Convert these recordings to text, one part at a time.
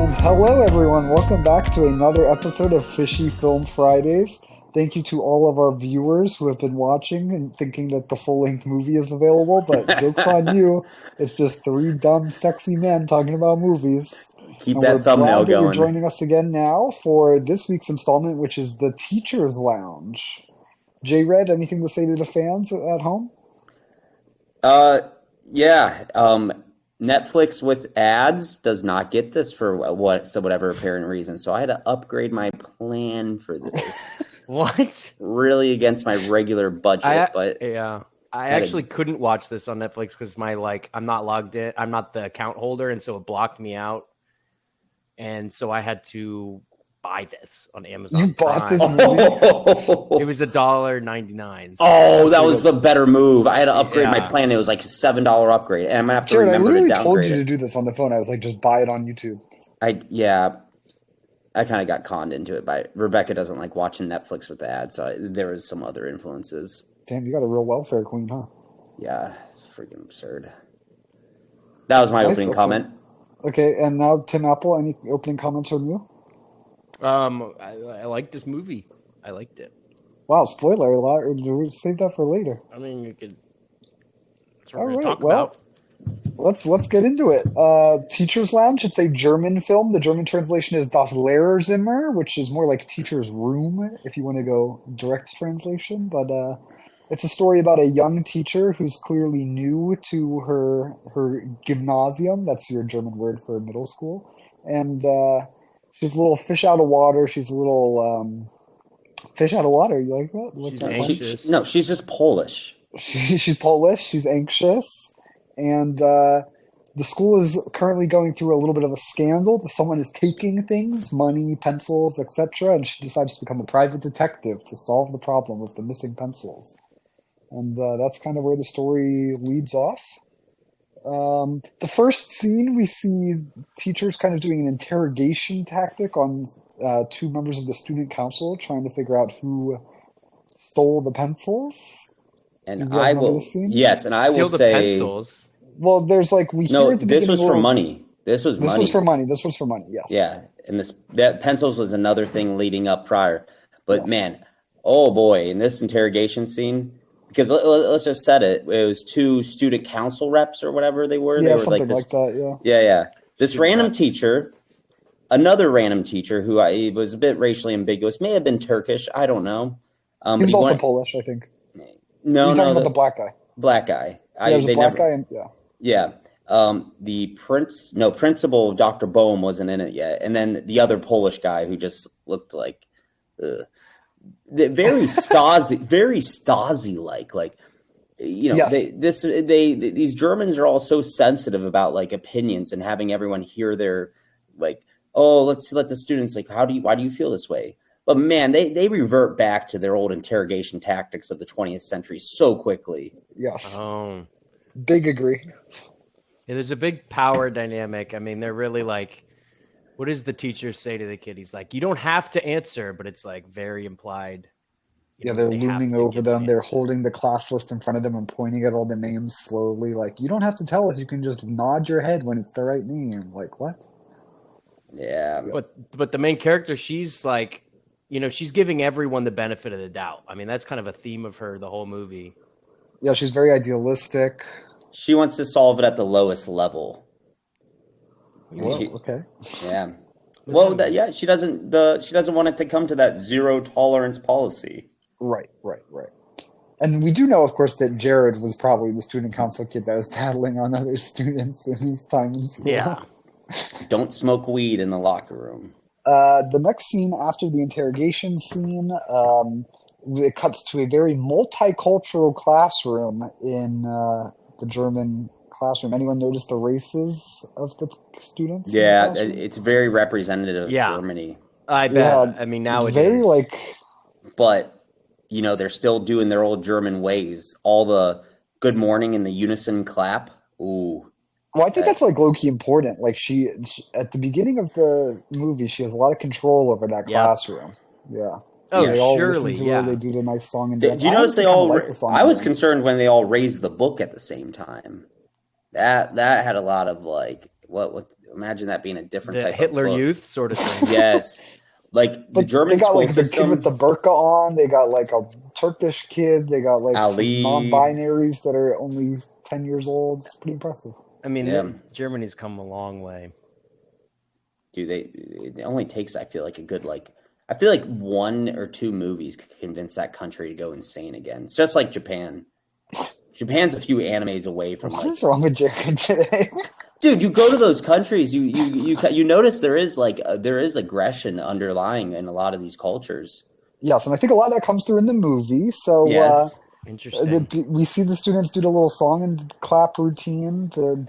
And hello, everyone. Welcome back to another episode of Fishy Film Fridays. Thank you to all of our viewers who have been watching and thinking that the full-length movie is available, but joke's on you. It's just three dumb, sexy men talking about movies. Keep And we're that thumbnail glad that you're going. joining us again now for this week's installment, which is The Teacher's Lounge. J-Red, anything to say to the fans at home? Uh, yeah. Netflix with ads does not get this for whatever apparent reason. So I had to upgrade my plan for this. What? Really against my regular budget, but I actually couldn't watch this on Netflix because I'm not logged in. I'm not the account holder, and so it blocked me out. And so I had to buy this on Amazon. You bought Prime. this movie? It was $1.99. Oh, that was the better move. I had to upgrade my plan. It was like $7 upgrade, and I'm gonna have to Jared, I remember to literally told downgrade you to it. do this on the phone. I was like, just buy it on YouTube. I kind of got conned into it by Rebecca. Doesn't like watching Netflix with ads, so there was some other influences. Damn, you got a real welfare queen, huh? Yeah, it's freaking absurd. That was my opening comment. Okay, and now Tim Apple, any opening comments from you? I like this movie. I liked it. Wow, spoiler alert. We'll save that for later. I mean, you could. That's what All we're right, gonna talk well, about. let's get into it. Teacher's Lounge, it's a German film. The German translation is Das Lehrerzimmer, which is more like teacher's room if you want to go direct translation. But it's a story about a young teacher who's clearly new to her gymnasium. That's your German word for middle school. And she's a little fish out of water. She's a little fish out of water. You like that? She's that anxious. No, she's just Polish. She's Polish. She's anxious. And the school is currently going through a little bit of a scandal. Someone is taking things, money, pencils, etc., and she decides to become a private detective to solve the problem with the missing pencils. And that's kind of where the story leads off. The first scene, we see teachers kind of doing an interrogation tactic on two members of the student council, trying to figure out who stole the pencils. And I will, yes, and I will Steal the say, pencils. Well, there's like we hear at the this beginning was for money. This was money. was for money. This was for money. Yes. Yeah, and that pencils was another thing leading up prior. But Yes. man, oh boy, in this interrogation scene, because let's just set it. It was two student council reps or whatever they were. Yeah, They were something like that. Yeah. This Student random reps. teacher, another random teacher who was a bit racially ambiguous, may have been Turkish. I don't know. He was also Polish, I think. No, You're talking about the black guy. black guy. Yeah, there's a black guy, and Yeah. The principal, Dr. Bohm, wasn't in it yet. And then the other Polish guy who just looked like very Stasi-like. Like, you know, Yes. these Germans are all so sensitive about like opinions and having everyone hear their like, oh, let's let the students like, why do you feel this way? But man, they revert back to their old interrogation tactics of the 20th century so quickly. Yes. Oh. Big agree. Yeah, there's a big power dynamic. I mean, they're really like, what does the teacher say to the kid? He's like, you don't have to answer, but it's like very implied. Yeah, they're they have looming to over give them. an They're answer. holding the class list in front of them and pointing at all the names slowly. Like, you don't have to tell us. You can just nod your head when it's the right name. Like, what? Yeah. But the main character, she's like, she's giving everyone the benefit of the doubt. I mean, that's kind of a theme of her the whole movie. Yeah, she's very idealistic. She wants to solve it at the lowest level. Whoa, okay. Yeah. Well, she doesn't want it to come to that zero tolerance policy. Right. And we do know, of course, that Jared was probably the student council kid that was tattling on other students in his time in school. Yeah. Don't smoke weed in the locker room. The next scene after the interrogation scene, it cuts to a very multicultural classroom in the German classroom. Anyone notice the races of the students? Yeah, it's very representative of Germany. I bet. Yeah, I mean, nowadays. very like. But, they're still doing their old German ways. All the good morning and the unison clap. Ooh. Well, I think that's like low-key important. Like she at the beginning of the movie, she has a lot of control over that classroom. Yeah. Oh, they all surely, listen to her. They do the nice song and Do dance. you notice they all? I was concerned. concerned when they all raised the book at the same time. That had a lot of like what? Imagine that being a different The type Hitler of book. Youth sort of thing. Yes, like the But German they got school like the kid with system. the burqa on. They got like a Turkish kid. They got like some Ali. non-binaries that are only 10 years old. It's pretty impressive. I mean, Yeah. Germany's come a long way. Dude, it only takes, I feel like, I feel like 1 or 2 movies could convince that country to go insane again. It's just like Japan. Japan's a few animes away from What like, is wrong with Japan today? dude, you go to those countries, you notice there is aggression underlying in a lot of these cultures. Yes, and I think a lot of that comes through in the movie. So Yes. Interesting. we see the students do the little song and clap routine to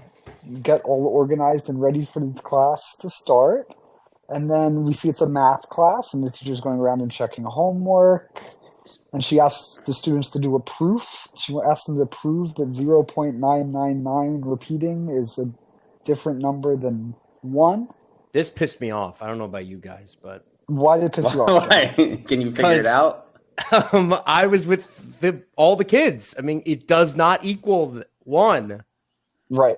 get all organized and ready for the class to start. And then we see it's a math class, and the teacher's going around and checking homework. And she asks the students to do a proof. She asks them to prove that 0.999 repeating is a different number than 1. This pissed me off. I don't know about you guys, but Why did it piss you off? Why? Can you figure it out? I was with all the kids. I mean, it does not equal 1. Right.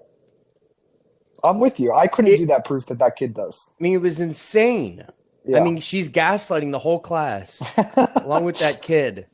I'm with you. I couldn't do that proof that kid does. I mean, it was insane. Yeah. I mean, she's gaslighting the whole class along with that kid.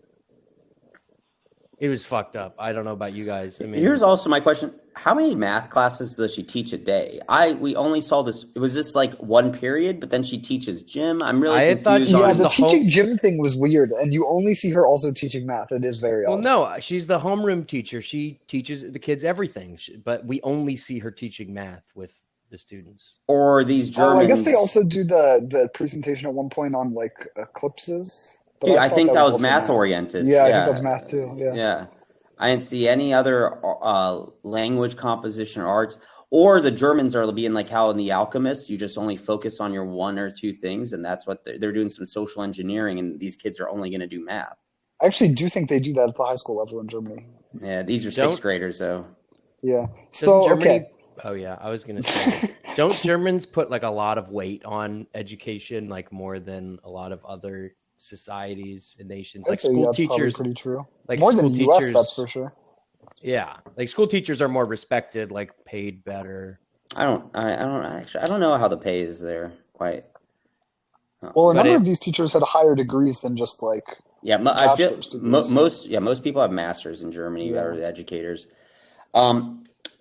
It was fucked up. I don't know about you guys. I mean, Here's also my question: how many math classes does she teach a day? We only saw this. It was just like 1 period, but then she teaches gym. I'm really I thought confused. she Yeah, was the the teaching gym thing was weird, and you only see her also teaching math. It is very well, odd. no, she's the homeroom teacher. She teaches the kids everything, but we only see her teaching math with the students. Or these Germans. Oh, I guess they also do the presentation at one point on like eclipses. But Dude, I thought think that was also math oriented. Yeah, I think that was math too. Yeah. Yeah. I didn't see any other language composition or arts. Or the Germans are being like how in The Alchemist, you just only focus on your 1 or 2 things, and that's what they're doing, some social engineering, and these kids are only going to do math. I actually do think they do that at the high school level in Germany. Yeah, these are Don't- 6th graders, though. Yeah. Doesn't So Germany? okay. Oh yeah, I was gonna say. Don't Germans put like a lot of weight on education, like more than a lot of other societies and nations? I'd Like say school that's probably teachers, pretty true. like More than school the U.S. teachers, That's for sure. yeah, like school teachers are more respected, like paid better. I don't know how the pay is there quite. Well, a But number of these teachers had higher degrees than just like Yeah, I feel bachelor's degrees. most people have masters in Germany that Yeah. are the educators.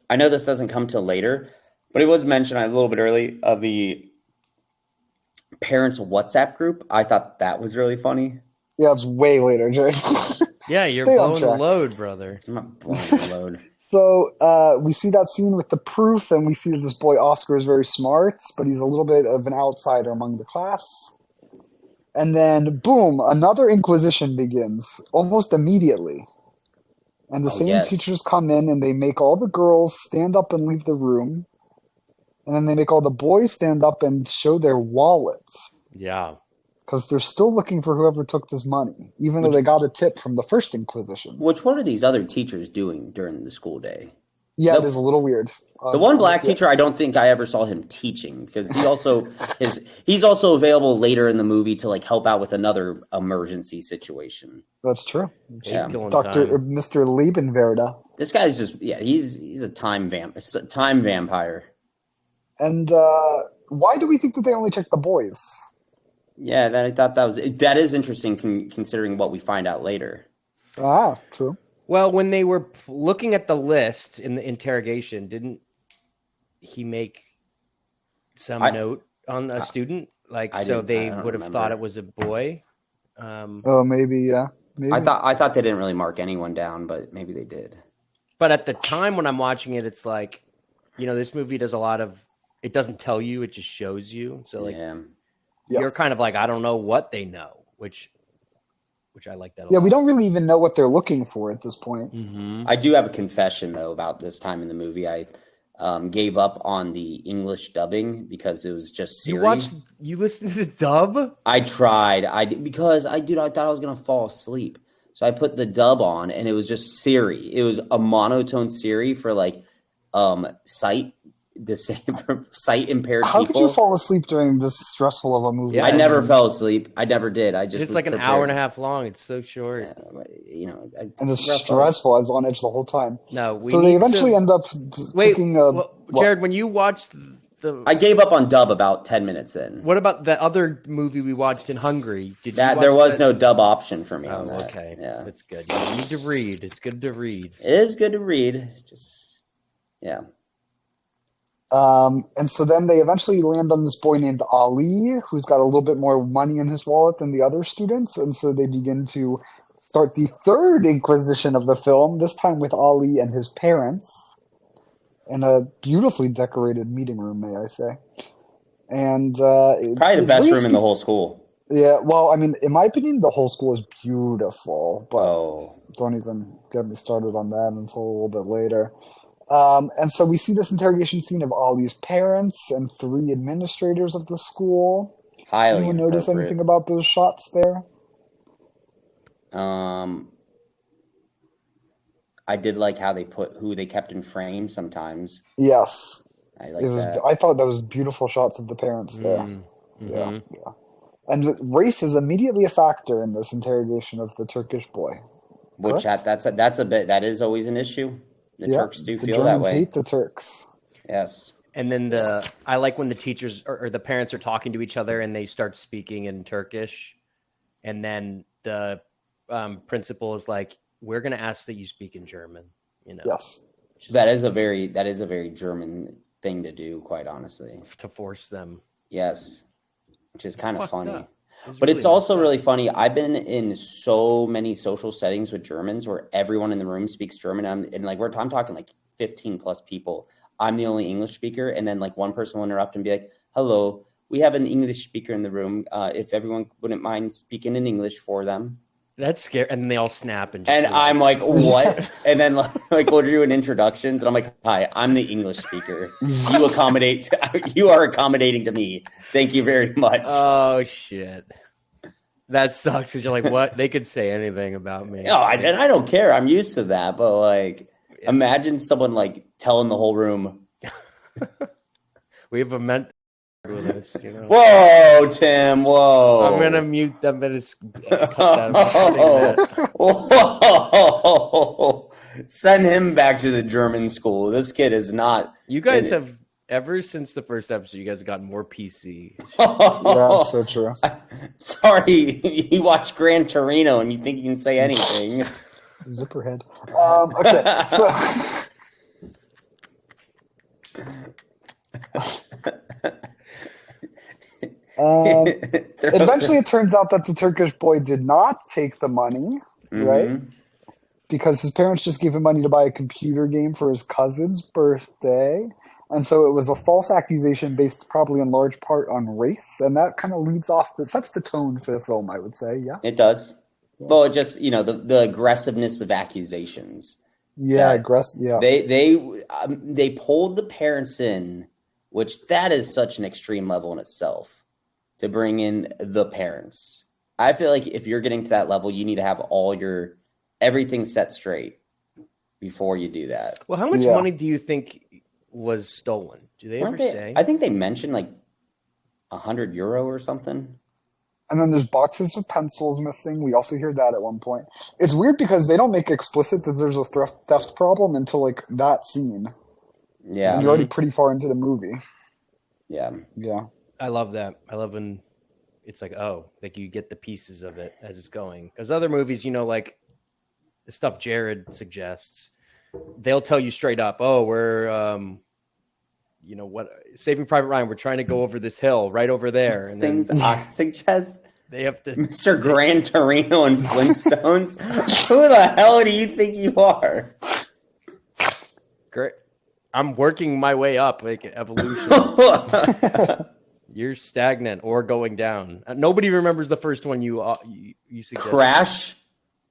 I know this doesn't come till later, but it was mentioned a little bit early of the parents' WhatsApp group. I thought that was really funny. Yeah, it's way later, Jerry. Yeah, you're Stay on blowing the track. load, brother. I'm not blowing the load. So we see that scene with the proof, and we see that this boy Oscar is very smart, but he's a little bit of an outsider among the class. And then, boom, another inquisition begins almost immediately. And the same yes. teachers come in, and they make all the girls stand up and leave the room. And then they make all the boys stand up and show their wallets. Yeah, Because they're still looking for whoever took this money, even though they got a tip from the first Inquisition. What are these other teachers doing during the school day? Yeah, The- it is a little weird. The one black Yeah. teacher, I don't think I ever saw him teaching because he's also available later in the movie to like help out with another emergency situation. That's true. he's Yeah. killing Dr. time. Mr. Liebenwerda. This guy's just he's a time vampire. And why do we think that they only check the boys? Yeah, I thought that is interesting considering what we find out later. Ah, true. Well, when they were looking at the list in the interrogation, didn't he make some note on a student? Like, I so didn't- they I don't would have remember. thought it was a boy. Oh, maybe, yeah. Maybe. I thought they didn't really mark anyone down, but maybe they did. But at the time when I'm watching it, it's like, this movie does a lot of, it doesn't tell you, it just shows you. So like, Yeah. Yes. you're kind of like, I don't know what they know, which I like that a Yeah, lot. we don't really even know what they're looking for at this point. Mm-hmm. I do have a confession though about this time in the movie. I gave up on the English dubbing because it was just Siri. You listened to the dub? I tried. I thought I was gonna fall asleep. So I put the dub on, and it was just Siri. It was a monotone Siri for like sight impaired How people. could you fall asleep during this stressful of a movie? Yeah, I never fell asleep. I never did. I just It's was like an prepared. hour and a half long. It's so short. And it's stressful. I was on edge the whole time. No, we So they need eventually to... end up Wait, cooking Jared, when you watched I gave up on dub about 10 minutes in. What about the other movie we watched in Hungary? Did you watch There was that? no dub option for me on Oh, that. okay. Yeah. That's good. You need to read. It's good to read. It is good to read. Just, yeah. And so then they eventually land on this boy named Ali, who's got a little bit more money in his wallet than the other students. And so they begin to start the third inquisition of the film, this time with Ali and his parents in a beautifully decorated meeting room, may I say. And Probably the best room in the whole school. Yeah, well, I mean, in my opinion, the whole school is beautiful, but Oh. don't even get me started on that until a little bit later. And so we see this interrogation scene of Ollie's parents and 3 administrators of the school. Highly Anyone notice inappropriate. anything about those shots there? I did like how they put who they kept in frame sometimes. Yes, I like it was. that. I thought that was beautiful shots of the parents there. Mm-hmm. Yeah, yeah. And race is immediately a factor in this interrogation of the Turkish boy. Which Correct? that is always an issue. The Yeah, Turks do the feel that Germans way. hate the Turks. Yes. And then I like when the teachers or the parents are talking to each other and they start speaking in Turkish, and then the principal is like, "We're going to ask that you speak in German." You know. Yes. That is a very German thing to do, quite honestly. To force them. Yes. Which is kind of funny. Up. But it's also really funny. I've been in so many social settings with Germans where everyone in the room speaks German. I'm talking like 15 plus people. I'm the only English speaker. And then like one person will interrupt and be like, "Hello, we have an English speaker in the room. If everyone wouldn't mind speaking in English for them." That's scary. And they all snap. And I'm like, "What?" And then like we're doing introductions. And I'm like, "Hi, I'm the English speaker. You are accommodating to me. Thank you very much." Oh, shit. That sucks because you're like, what? They could say anything about me. No, I don't care. I'm used to that. But like, imagine someone like telling the whole room, We have a mental with this, you know. "Whoa, Tim, whoa." I'm going to mute them. I'm going to cut that. Whoa. Send him back to the German school. This kid is not. You guys have, ever since the first episode, you guys have gotten more PC. Yeah, so true. Sorry, you watch Gran Torino and you think you can say anything. Zipperhead. Okay, so eventually it turns out that the Turkish boy did not take the money, right? Because his parents just gave him money to buy a computer game for his cousin's birthday. And so it was a false accusation based probably in large part on race. And that kind of sets the tone for the film, I would say. Yeah. It does. Well, it just, the aggressiveness of accusations. Yeah, aggressive. Yeah. They pulled the parents in, which that is such an extreme level in itself, to bring in the parents. I feel like if you're getting to that level, you need to have everything set straight before you do that. Well, how much money do you think was stolen? Do they ever say? I think they mentioned like €100 or something. And then there's boxes of pencils missing. We also hear that at one point. It's weird because they don't make explicit that there's a theft problem until like that scene. Yeah. And you're already pretty far into the movie. Yeah. Yeah. I love that. I love when it's like, oh, like you get the pieces of it as it's going. Because other movies, like the stuff Jared suggests, they'll tell you straight up, oh, we're Saving Private Ryan, we're trying to go over this hill right over there. And things I suggest they have to Mr. Gran Torino and Flintstones. Who the hell do you think you are? Great. I'm working my way up like evolution. You're stagnant or going down. Nobody remembers the first one you suggested. Crash.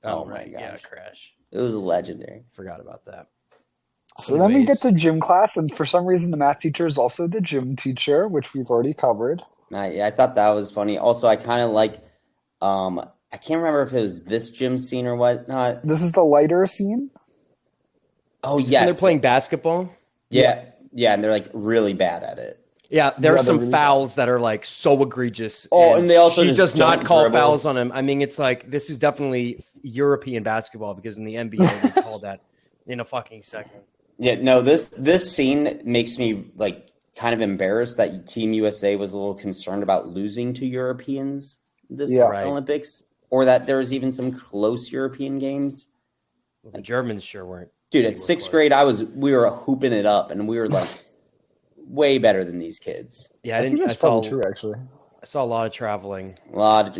Oh, my right. gosh. Yeah, Crash. It was legendary. Forgot about that. So then we get to gym class, and for some reason the math teacher is also the gym teacher, which we've already covered. I thought that was funny. Also, I kind of like, I can't remember if it was this gym scene or whatnot. This is the lighter scene? Oh, yes. And they're playing basketball? Yeah, and they're like really bad at it. Yeah, there are some really fouls that are like so egregious. Oh, and they also she just does not don't call dribble. fouls on him. I mean, it's like this is definitely European basketball because in the NBA they call that in a fucking second. Yeah, no, this scene makes me like kind of embarrassed that Team USA was a little concerned about losing to Europeans this Right. Olympics, or that there was even some close European games. Well, the Germans sure weren't. Dude, They at were sixth close. grade, we were hooping it up, and we were like way better than these kids. Yeah, I think that's probably true, actually. I saw a lot of traveling.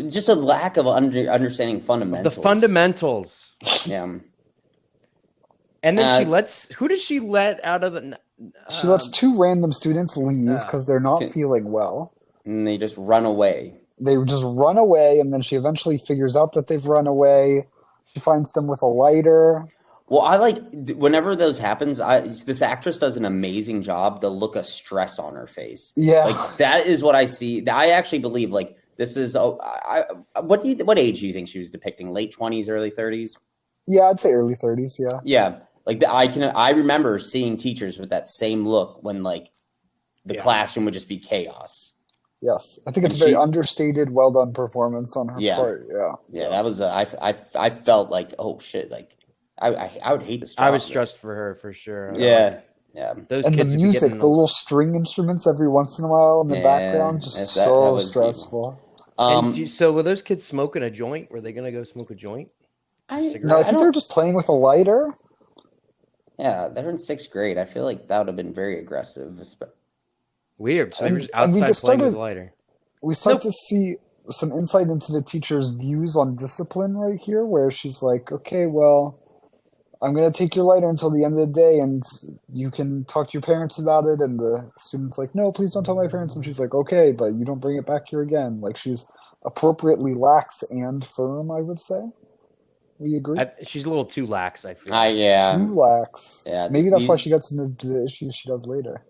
Just a lack of understanding Of fundamentals. the fundamentals. Yeah. And then who did she let out of the? She lets two random students leave because they're not feeling well. And they just run away. They just run away, and then she eventually figures out that they've run away. She finds them with a lighter. Well, I like whenever those happens. This actress does an amazing job. The look of stress on her face. Yeah, like that is what I see. I actually believe like this is. What age do you think she was depicting? Late 20s, early 30s? Yeah, I'd say early 30s. Yeah. Yeah, like I remember seeing teachers with that same look when like the classroom would just be chaos. Yes, I think it's a very understated, well done performance on her part. Yeah, that was. I felt like, oh shit, like. I would hate this job. I was stressed for her for sure. Yeah. Those and kids the music, the little string instruments every once in a while in the background, just so stressful. So were those kids smoking a joint? Were they going to go smoke a joint? No, I think they were just playing with a lighter. Yeah, they're in sixth grade. I feel like that would have been very aggressive. Weird. So they were just outside playing with a lighter. We start to see some insight into the teacher's views on discipline right here, where she's like, okay, well, I'm going to take your lighter until the end of the day, and you can talk to your parents about it. And the student's like, no, please don't tell my parents. And she's like, okay, but you don't bring it back here again. Like, she's appropriately lax and firm, I would say. We agree? She's a little too lax, I feel. Too lax. Yeah, maybe that's why she gets into the issues she does later.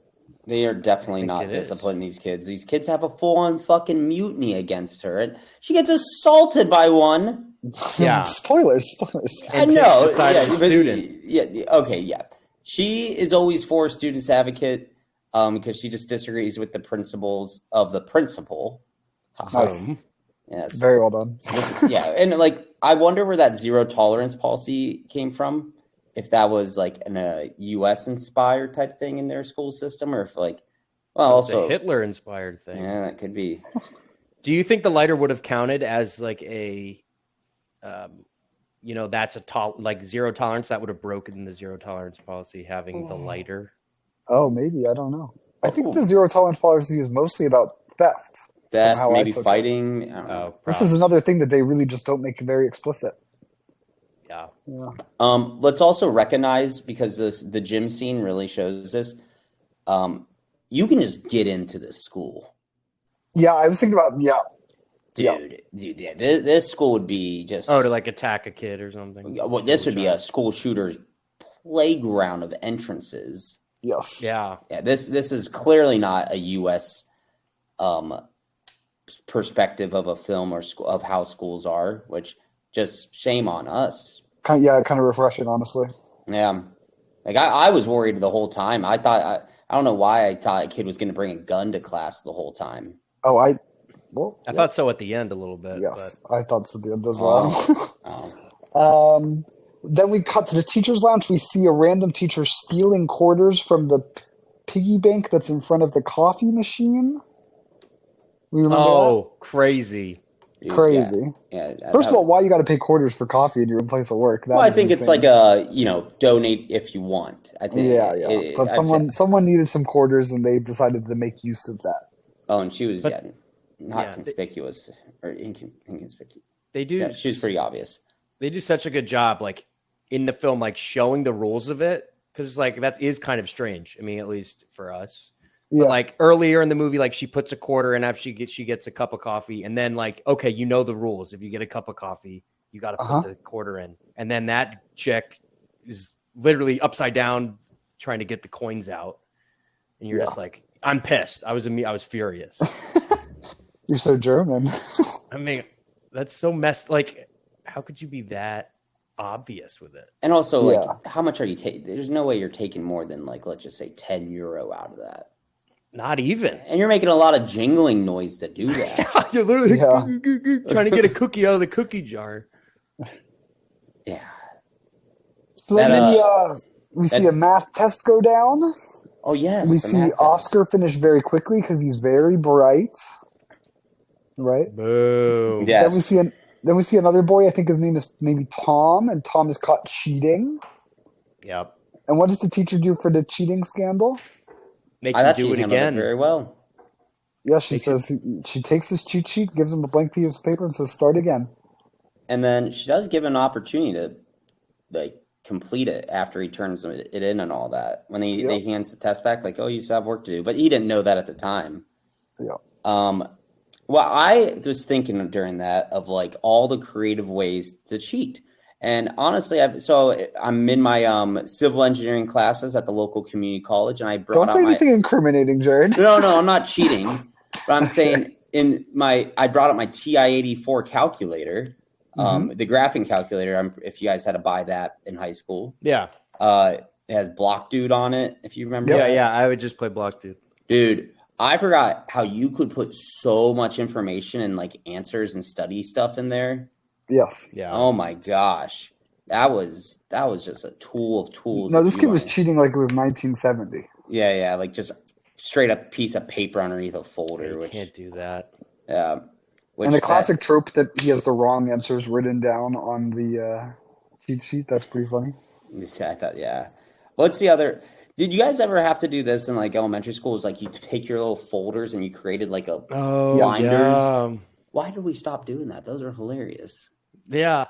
They are definitely not disciplining these kids. These kids have a full-on fucking mutiny against her, and she gets assaulted by one. Yeah. Spoilers. I know. Yeah. She is always for a student's advocate because she just disagrees with the principles of the principal. Nice. Yes. Very well done. Yeah. And like, I wonder where that zero tolerance policy came from. If that was like a U.S. inspired type thing in their school system, or if like, well, also a Hitler inspired thing. Yeah, that could be. Do you think the lighter would have counted as like a, that's like zero tolerance that would have broken the zero tolerance policy having the lighter? Oh, maybe. I don't know. I think the zero tolerance policy is mostly about theft. Maybe fighting. This is another thing that they really just don't make very explicit. Yeah. Let's also recognize, because the gym scene really shows this, you can just get into this school. Yeah, I was thinking about Dude, this school would be just to like attack a kid or something. Well, this would be a school shooter's playground of entrances. Yes. Yeah. Yeah. This is clearly not a U.S. Perspective of a film or of how schools are, which. Just shame on us. Kind of refreshing, honestly. Yeah, like I was worried the whole time. I thought I don't know why I thought a kid was going to bring a gun to class the whole time. Oh, I thought so at the end a little bit. Yes, but... I thought so at the end as well. Then we cut to the teacher's lounge. We see a random teacher stealing quarters from the piggy bank that's in front of the coffee machine. We remember that? Crazy. Crazy. Yeah. First of all, why you got to pay quarters for coffee in your own place of work? I think it's like donate if you want. I think. Yeah. But someone needed some quarters, and they decided to make use of that. Oh, and she was not conspicuous or inconspicuous. They do. Yeah, she was pretty obvious. They do such a good job, like in the film, like showing the rules of it, because like that is kind of strange. I mean, at least for us. Yeah. But like earlier in the movie, like she puts a quarter in after she gets a cup of coffee, and then like, okay, you know the rules. If you get a cup of coffee, you got to put the quarter in, and then that chick is literally upside down trying to get the coins out, and you're just like, I'm pissed. I was furious. You're so German. I mean, that's so messed. Like, how could you be that obvious with it? And also, like, how much are you taking? There's no way you're taking more than like, let's just say €10 out of that. Not even. And you're making a lot of jingling noise to do that. You're literally trying to get a cookie out of the cookie jar. Yeah. So then we see a math test go down. Oh yes, We the see math test. Oscar finish very quickly because he's very bright, right? Boo. Then we Yes. see another boy. I think his name is maybe Tom, and Tom is caught cheating. Yep. And what does the teacher do for the cheating scandal? Makes I him thought do she it handled it again. very well. Yeah, she Makes him- says she takes his cheat sheet, gives him a blank piece of paper, and says, "Start again." And then she does give an opportunity to like complete it after he turns it in and all that. When they hands the test back, like, oh, you still have work to do. But he didn't know that at the time. Yeah. Well, I was thinking during that of like all the creative ways to cheat. And honestly, I'm in my civil engineering classes at the local community college, and I brought Don't out say my anything incriminating, Jared. no, I'm not cheating, but I'm saying I brought up my TI-84 calculator, the graphing calculator. If you guys had to buy that in high school, Yeah. it has Block Dude on it. If you remember, Yeah. I would just play Block dude. I forgot how you could put so much information and like answers and study stuff in there. Yes. Yeah. Oh my gosh, that was just a tool of tools. No, this kid was cheating like it was 1970. Yeah, like just straight up piece of paper underneath a folder. You which can't do that. Yeah. And the classic trope that he has the wrong answers written down on the cheat sheet. That's pretty funny. I thought, yeah. What's the other? Did you guys ever have to do this in like elementary school? Is like you take your little folders and you created like a binders. Yeah. Why did we stop doing that? Those are hilarious. Yeah.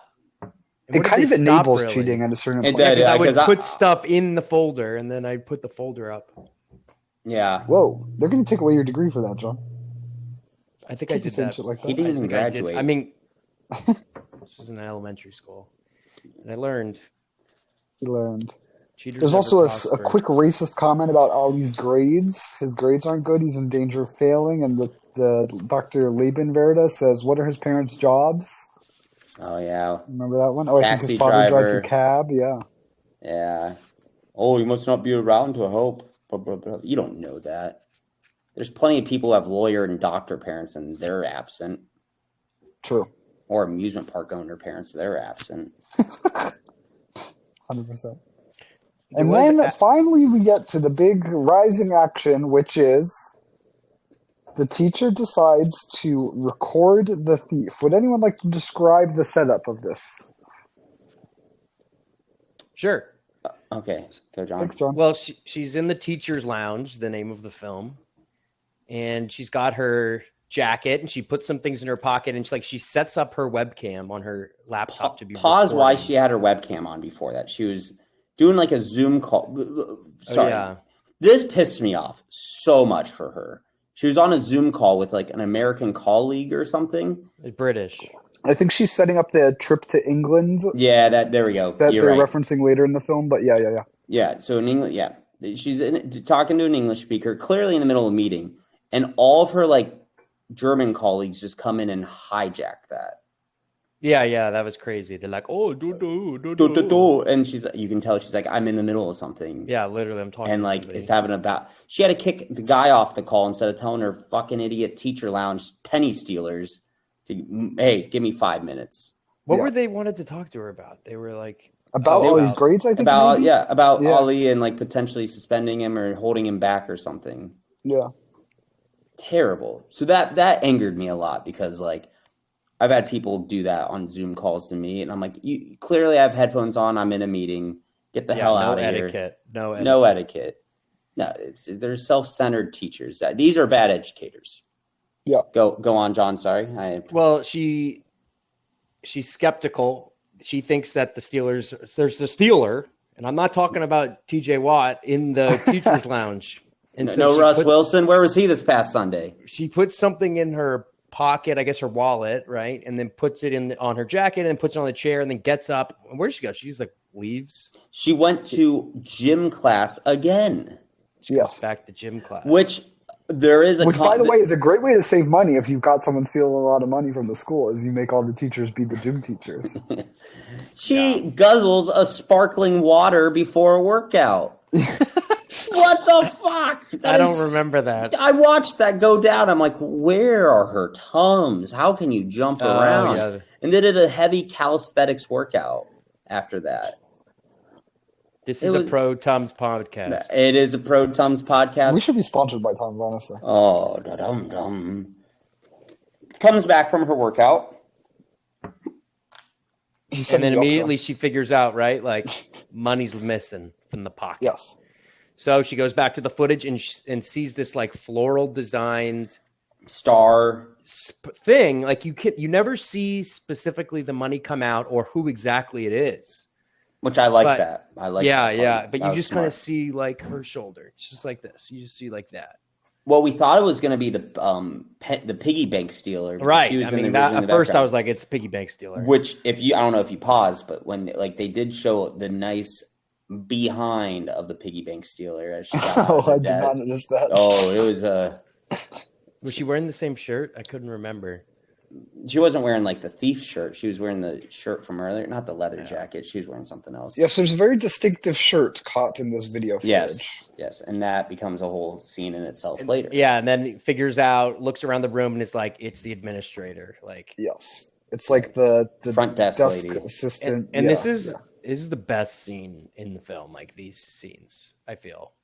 It kind of enables cheating at a certain point. did, I would 'cause put stuff in the folder and then I'd put the folder up. Yeah. Whoa, they're going to take away your degree for that, John. I think I did that. Shit like that. He didn't even graduate. I mean, this was in elementary school, and I learned. He learned. Cheaters There's never also a prosper. quick racist comment about Ollie's grades. His grades aren't good. He's in danger of failing. And the Dr. Laban Verda says, "What are his parents' jobs?" Oh yeah. Remember that one? Oh, I think Taxi his father drives driver. a cab. Yeah. Yeah. Oh, you must not be around to help. You don't know that. There's plenty of people who have lawyer and doctor parents and they're absent. True. Or amusement park owner parents, they're absent. 100%. And then finally we get to the big rising action, which is the teacher decides to record the thief. Would anyone like to describe the setup of this? Sure. Okay, go John. Thanks, John. Well, she's in the teacher's lounge, the name of the film, and she's got her jacket and she puts some things in her pocket and she sets up her webcam on her laptop to be Pause recording. why she had her webcam on before that. She was doing like a Zoom call. Sorry. Oh, yeah. This pissed me off so much for her. She was on a Zoom call with like an American colleague or something. British. I think she's setting up the trip to England Yeah, there we go. that You're they're right. referencing later in the film. But yeah. Yeah, so in English, yeah. She's talking to an English speaker, clearly in the middle of a meeting, and all of her like German colleagues just come in and hijack that. Yeah, that was crazy. They're like, oh, do. And you can tell she's like, I'm in the middle of something. Yeah, literally, I'm talking And to like, somebody. it's having about, she had to kick the guy off the call instead of telling her fucking idiot teacher lounge penny stealers to, hey, give me 5 minutes. What Yeah. were they wanted to talk to her about? They were like, About all these grades, I think. About, maybe? about Yeah. Ali and like potentially suspending him or holding him back or something. Yeah. Terrible. So that angered me a lot because like I've had people do that on Zoom calls to me and I'm like, you clearly have headphones on, I'm in a meeting. Get the hell out of etiquette. here. No etiquette. No etiquette. No, they're self-centered teachers. These are bad educators. Yeah. Go on, John. Sorry. Well, she's skeptical. She thinks that there's the stealer, and I'm not talking about TJ Watt in the teacher's lounge. And no Russ Wilson. Where was he this past Sunday? She puts something in her pocket, I guess her wallet, right? And then puts it on her jacket and then puts it on the chair and then gets up. And where does she go? She's like, leaves. She went to gym class again. Yes. Back to gym class. Which there is a... Which, by the way, is a great way to save money if you've got someone stealing a lot of money from the school, is you make all the teachers be the gym teachers. She guzzles a sparkling water before a workout. What the fuck? I don't remember that. I watched that go down. I'm like, where are her Tums? How can you jump around? Yeah. And they did a heavy calisthenics workout after that. This is a Pro Tums podcast. It is a Pro Tums podcast. We should be sponsored by Tums, honestly. Oh, da-dum-dum. Comes back from her workout. And then immediately she figures out, right, like money's missing from the pocket. Yes. So she goes back to the footage and sees this like floral designed star thing. Like you never see specifically the money come out or who exactly it is. Which I like that. I like that. Yeah. But you just kind of see like her shoulder. It's just like this. You just see like that. Well, we thought it was going to be the piggy bank stealer, right? She was at first, I was like, "It's a piggy bank stealer." Which, I don't know if you paused, but when they did show the nice behind of the piggy bank stealer as she got I did not notice that. Oh, it was Was she wearing the same shirt? I couldn't remember. She wasn't wearing like the thief shirt. She was wearing the shirt from earlier, not the leather jacket. She was wearing something else. Yes, there's a very distinctive shirt caught in this video footage. Yes, and that becomes a whole scene in itself later. Yeah, and then figures out, looks around the room, and is like, "It's the administrator." Like, yes, it's like the front desk lady, assistant. And this is the best scene in the film. Like these scenes, I feel.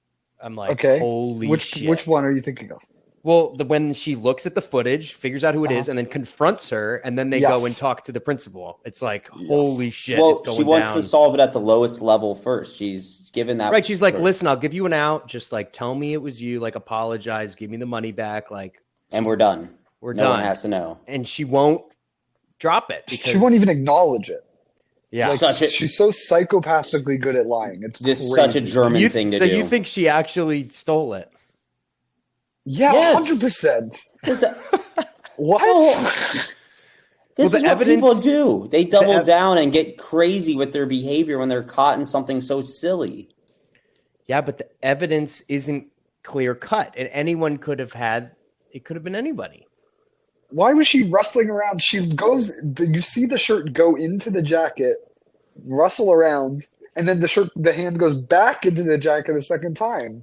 I'm like, okay, holy shit. Which one are you thinking of? Well, when she looks at the footage, figures out who it is, and then confronts her, and then they go and talk to the principal. It's like, holy shit, well, it's going she wants down. to solve it at the lowest level first. She's given that. Right, she's like, listen, I'll give you an out. Just like, tell me it was you. Like, apologize. Give me the money back. Like, and we're done. We're done. No one has to know. And she won't drop it. Because she won't even acknowledge it. Yeah. Like, she's so psychopathically good at lying. It's just crazy. Such a German thing to do. So you think she actually stole it? Yeah, 100%. What? This is what people do. They double down and get crazy with their behavior when they're caught in something so silly. Yeah, but the evidence isn't clear cut, and anyone could have had. It could have been anybody. Why was she rustling around? She goes. You see the shirt go into the jacket, rustle around, and then the hand goes back into the jacket a second time.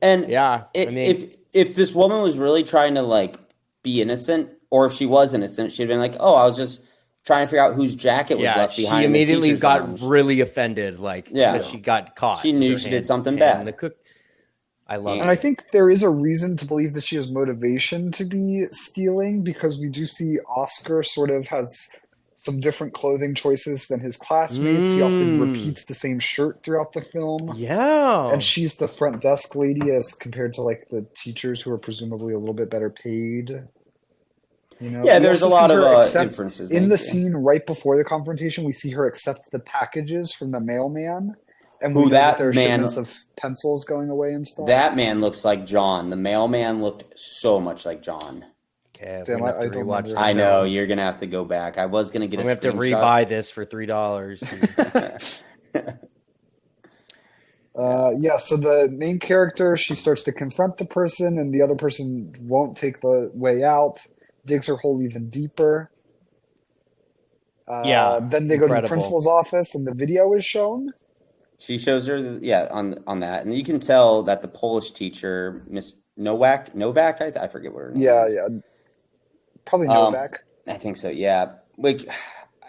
And if this woman was really trying to like be innocent, or if she was innocent, she'd been like, "Oh, I was just trying to figure out whose jacket was left behind." She immediately got really offended, because she got caught. She knew she did something bad. I love it. And I think there is a reason to believe that she has motivation to be stealing, because we do see Oscar sort of has some different clothing choices than his classmates. He often repeats the same shirt throughout the film. Yeah. And she's the front desk lady as compared to like the teachers who are presumably a little bit better paid. You know? Yeah, there's a lot of inferences. In the scene right before the confrontation, we see her accept the packages from the mailman. And there's shipments of pencils going away and stuff. That man looks like John. The mailman looked so much like John. Okay, Damn, I don't remember. I know you're gonna have to go back. I was gonna get. I'm gonna have to rebuy this for $3. So the main character, she starts to confront the person, and the other person won't take the way out. Digs her hole even deeper. Then they go to the principal's office, and the video is shown. She shows her, on that, and you can tell that the Polish teacher, Miss Novak, I forget what her name is. Yeah. Probably Novak. I think so, yeah. Like,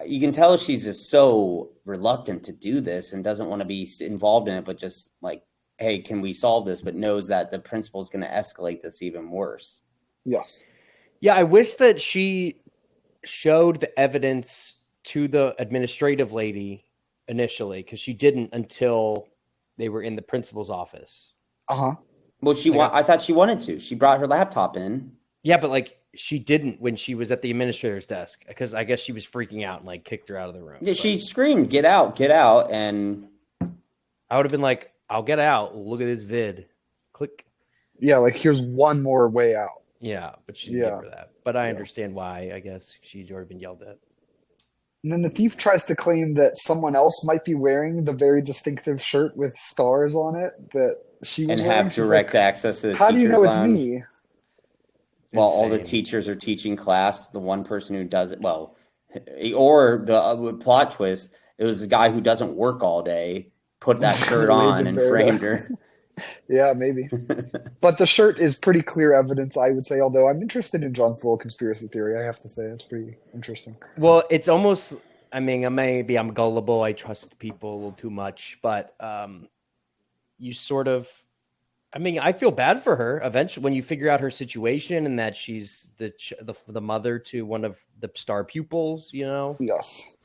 you can tell she's just so reluctant to do this and doesn't want to be involved in it, but just like, hey, can we solve this? But knows that the principal's going to escalate this even worse. Yes. Yeah, I wish that she showed the evidence to the administrative lady initially, because she didn't until they were in the principal's office. Uh-huh. Well, I thought she wanted to. She brought her laptop in. Yeah, but like she didn't when she was at the administrator's desk, because I guess she was freaking out and like kicked her out of the room. Yeah, she screamed, get out, and I would have been like, I'll get out. Look at this vid. Click. Yeah, like here's one more way out. Yeah, but she didn't give her that. But I understand why. I guess she'd already been yelled at. And then the thief tries to claim that someone else might be wearing the very distinctive shirt with stars on it that she was wearing. And have direct access to the How do you know lounge. It's me? Well, all the teachers are teaching class. The one person who does it, or the plot twist, it was the guy who doesn't work all day, put that shirt on and framed her. Yeah, maybe. But the shirt is pretty clear evidence, I would say, although I'm interested in John's little conspiracy theory. I have to say, it's pretty interesting. Well, it's almost I mean, maybe I'm gullible. I trust people a little too much, but you sort of. I mean, I feel bad for her eventually when you figure out her situation and that she's the mother to one of the star pupils. You know. Yes.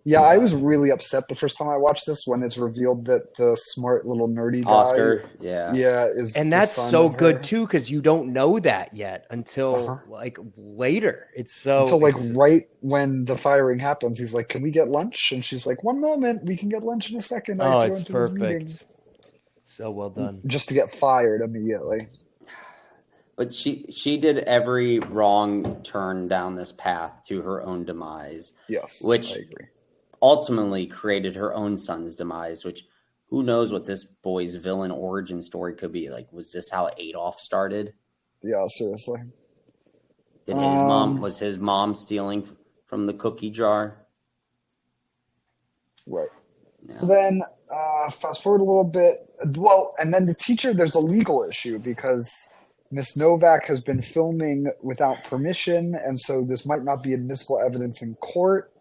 Yeah, I was really upset the first time I watched this when it's revealed that the smart little nerdy guy, Oscar, yeah. is And the that's son so of good her. too, because you don't know that yet until like later. It's so Until like right when the firing happens, he's like, "Can we get lunch?" And she's like, "One moment, we can get lunch in a second. I have oh, to go it's into this meeting." perfect. So well done. Just to get fired immediately. But she did every wrong turn down this path to her own demise, Yes, which I agree. ultimately created her own son's demise, which who knows what this boy's villain origin story could be. Like, was this how Adolf started? Yeah, seriously. Did was his mom stealing from the cookie jar? Right. Yeah. So then, fast forward a little bit. Well, and then the teacher, there's a legal issue because Miss Novak has been filming without permission, and so this might not be admissible evidence in court.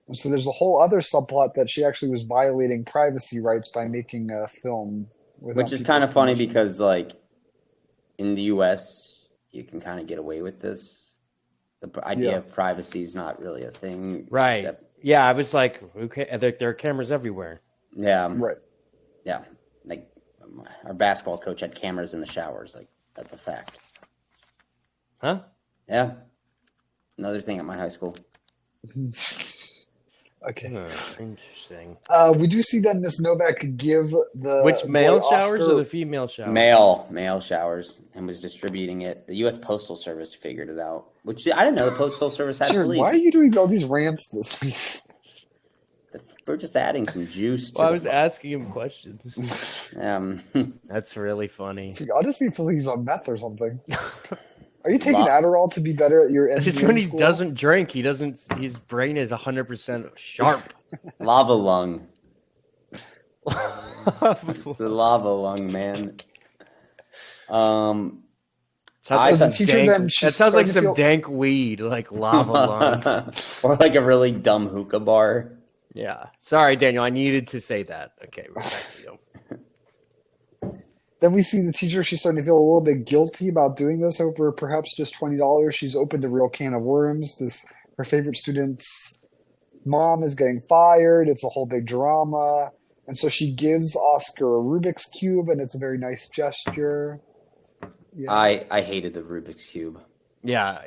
And so there's a whole other subplot that she actually was violating privacy rights by making a film without Which is people's kind of funny permission. because, like, in the U.S., you can kind of get away with this. The idea of privacy is not really a thing. Right. Except, Yeah, I was like, okay, there are cameras everywhere. yeah. Right. Yeah. Like, our basketball coach had cameras in the showers. Like, that's a fact. Huh? Yeah. Another thing at my high school. Okay. Interesting. We do see then Miss Novak give the Which male boy showers Oscar, or the female showers? Male showers, and was distributing it. The U.S. Postal Service figured it out, which I didn't know the Postal Service had Jared, police. why are you doing all these rants this week? We're just adding some juice to Well, I was asking him questions. Um, That's really funny. Honestly, it feels like he's on meth or something. Are you taking Adderall to be better at your Just engineering when he school? doesn't drink, he doesn't. His brain is 100% sharp. lava lung. It's the lava lung, man. Sounds I like the some teacher dank, then, she's that sounds like starting to some feel- dank weed, like lava lung. Or like a really dumb hookah bar. Yeah. Sorry, Daniel. I needed to say that. Okay, we're back to you. Then we see the teacher, she's starting to feel a little bit guilty about doing this over perhaps just $20. She's opened a real can of worms. Her favorite student's mom is getting fired. It's a whole big drama. And so she gives Oscar a Rubik's Cube, and it's a very nice gesture. Yeah. I hated the Rubik's Cube. Yeah.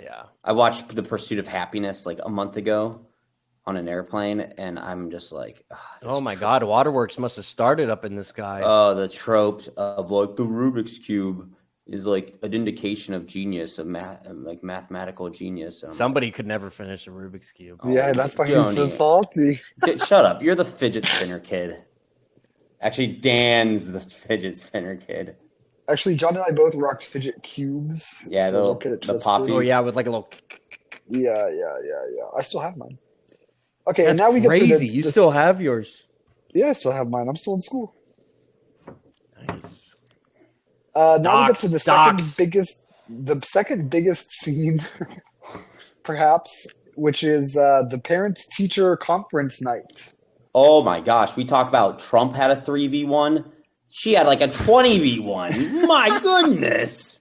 I watched The Pursuit of Happiness like a month ago on an airplane, and I'm just like, Oh my God, Waterworks must have started up in the sky. the trope of like the Rubik's Cube is like an indication of genius, of like mathematical genius. Somebody could never finish a Rubik's Cube. Yeah, that's why he's so Joni. salty. Shut up! You're the fidget spinner kid. Actually, Dan's the fidget spinner kid. Actually, John and I both rocked fidget cubes. Yeah, so don't get it the twisted. poppies. Oh yeah, with like a little. Yeah. I still have mine. Okay, That's and now we get crazy. to You still have yours. Yeah, I still have mine. I'm still in school. Nice. Now we get to the Docs. second biggest scene, perhaps, which is the parent-teacher conference night. Oh my gosh, we talk about Trump had a 3v1. She had like a 20v1. My goodness.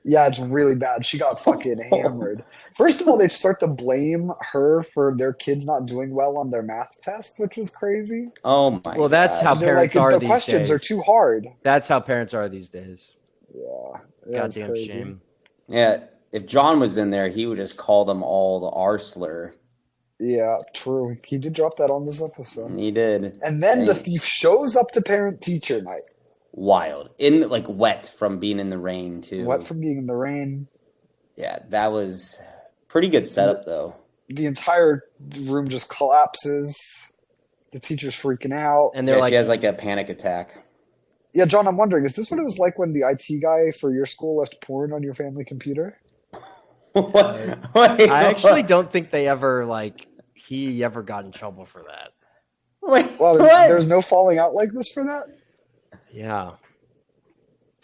Yeah, it's really bad. She got fucking hammered. First of all, they start to blame her for their kids not doing well on their math test, which was crazy. Oh my god. Well, that's how They're parents like, are the these questions days. are too hard. That's how parents are these days. Yeah, it's Goddamn crazy. shame. Yeah, if John was in there, he would just call them all the R slur. Yeah, true. He did drop that on this episode. He did. And then the Dang. thief shows up to parent-teacher night. Wild. In like wet from being in the rain too. Wet from being in the rain. Yeah, that was pretty good setup though. The entire room just collapses. The teacher's freaking out. And they're Yeah, like, she has like a panic attack. Yeah, John, I'm wondering, is this what it was like when the IT guy for your school left porn on your family computer? What? I actually don't think he ever got in trouble for that. Wait, Well, what? there's no falling out like this for that? Yeah.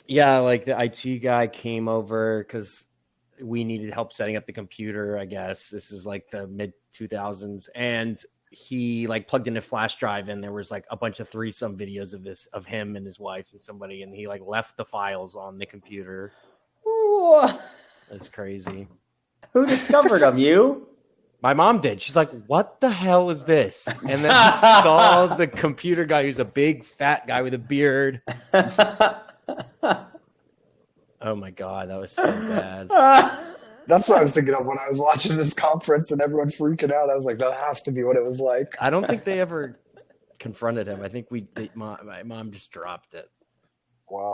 Yeah, like the IT guy came over because we needed help setting up the computer. I guess this is like the mid 2000s, and he like plugged in a flash drive, and there was like a bunch of threesome videos of him and his wife and somebody, and he like left the files on the computer. That's crazy. Who discovered them? You? My mom did. She's like, "What the hell is this?" And then I saw the computer guy, who's a big fat guy with a beard. Oh my god, that was so bad. That's what I was thinking of when I was watching this conference and everyone freaking out. I was like, that has to be what it was like. I don't think they ever confronted him. I think my mom just dropped it. Wow.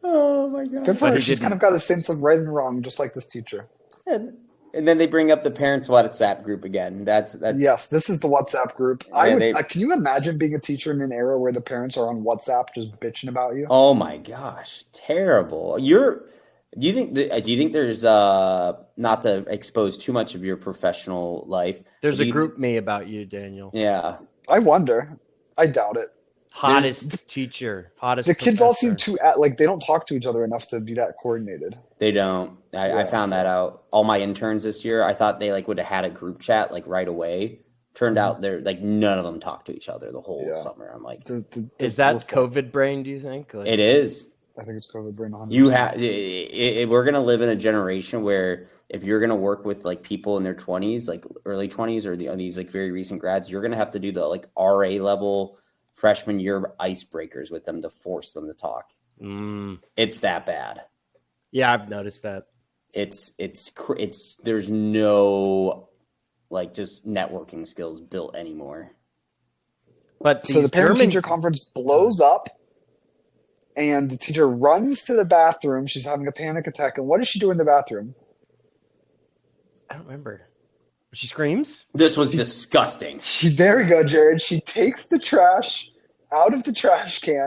Oh my god. Good for But her. he She's didn't. kind of got a sense of right and wrong, just like this teacher. And then they bring up the parents' WhatsApp group again. That's Yes, this is the WhatsApp group. Can you imagine being a teacher in an era where the parents are on WhatsApp just bitching about you? Oh my gosh, terrible. Do you think there's not to expose too much of your professional life? There's a group me about you, Daniel. Yeah. I wonder. I doubt it. Hottest teacher, hottest. The kids all seem professor. too like they don't talk to each other enough to be that coordinated. They don't. I found that out. All my interns this year, I thought they like would have had a group chat like right away. Turned out they're like none of them talk to each other the whole summer. I'm like, Is that COVID brain? Do you think? Like, it is. I think it's COVID brain 100%. You have. We're gonna live in a generation where if you're gonna work with like people in their 20s, like early 20s, or these like very recent grads, you're gonna have to do the like RA level freshman year icebreakers with them to force them to talk. It's that bad. Yeah, I've noticed that. It's there's no like just networking skills built anymore. But so the parent-teacher conference blows up, and the teacher runs to the bathroom. She's having a panic attack, and what does she do in the bathroom? I don't remember. She screams? This was disgusting. There we go, Jared. She takes the trash out of the trash can,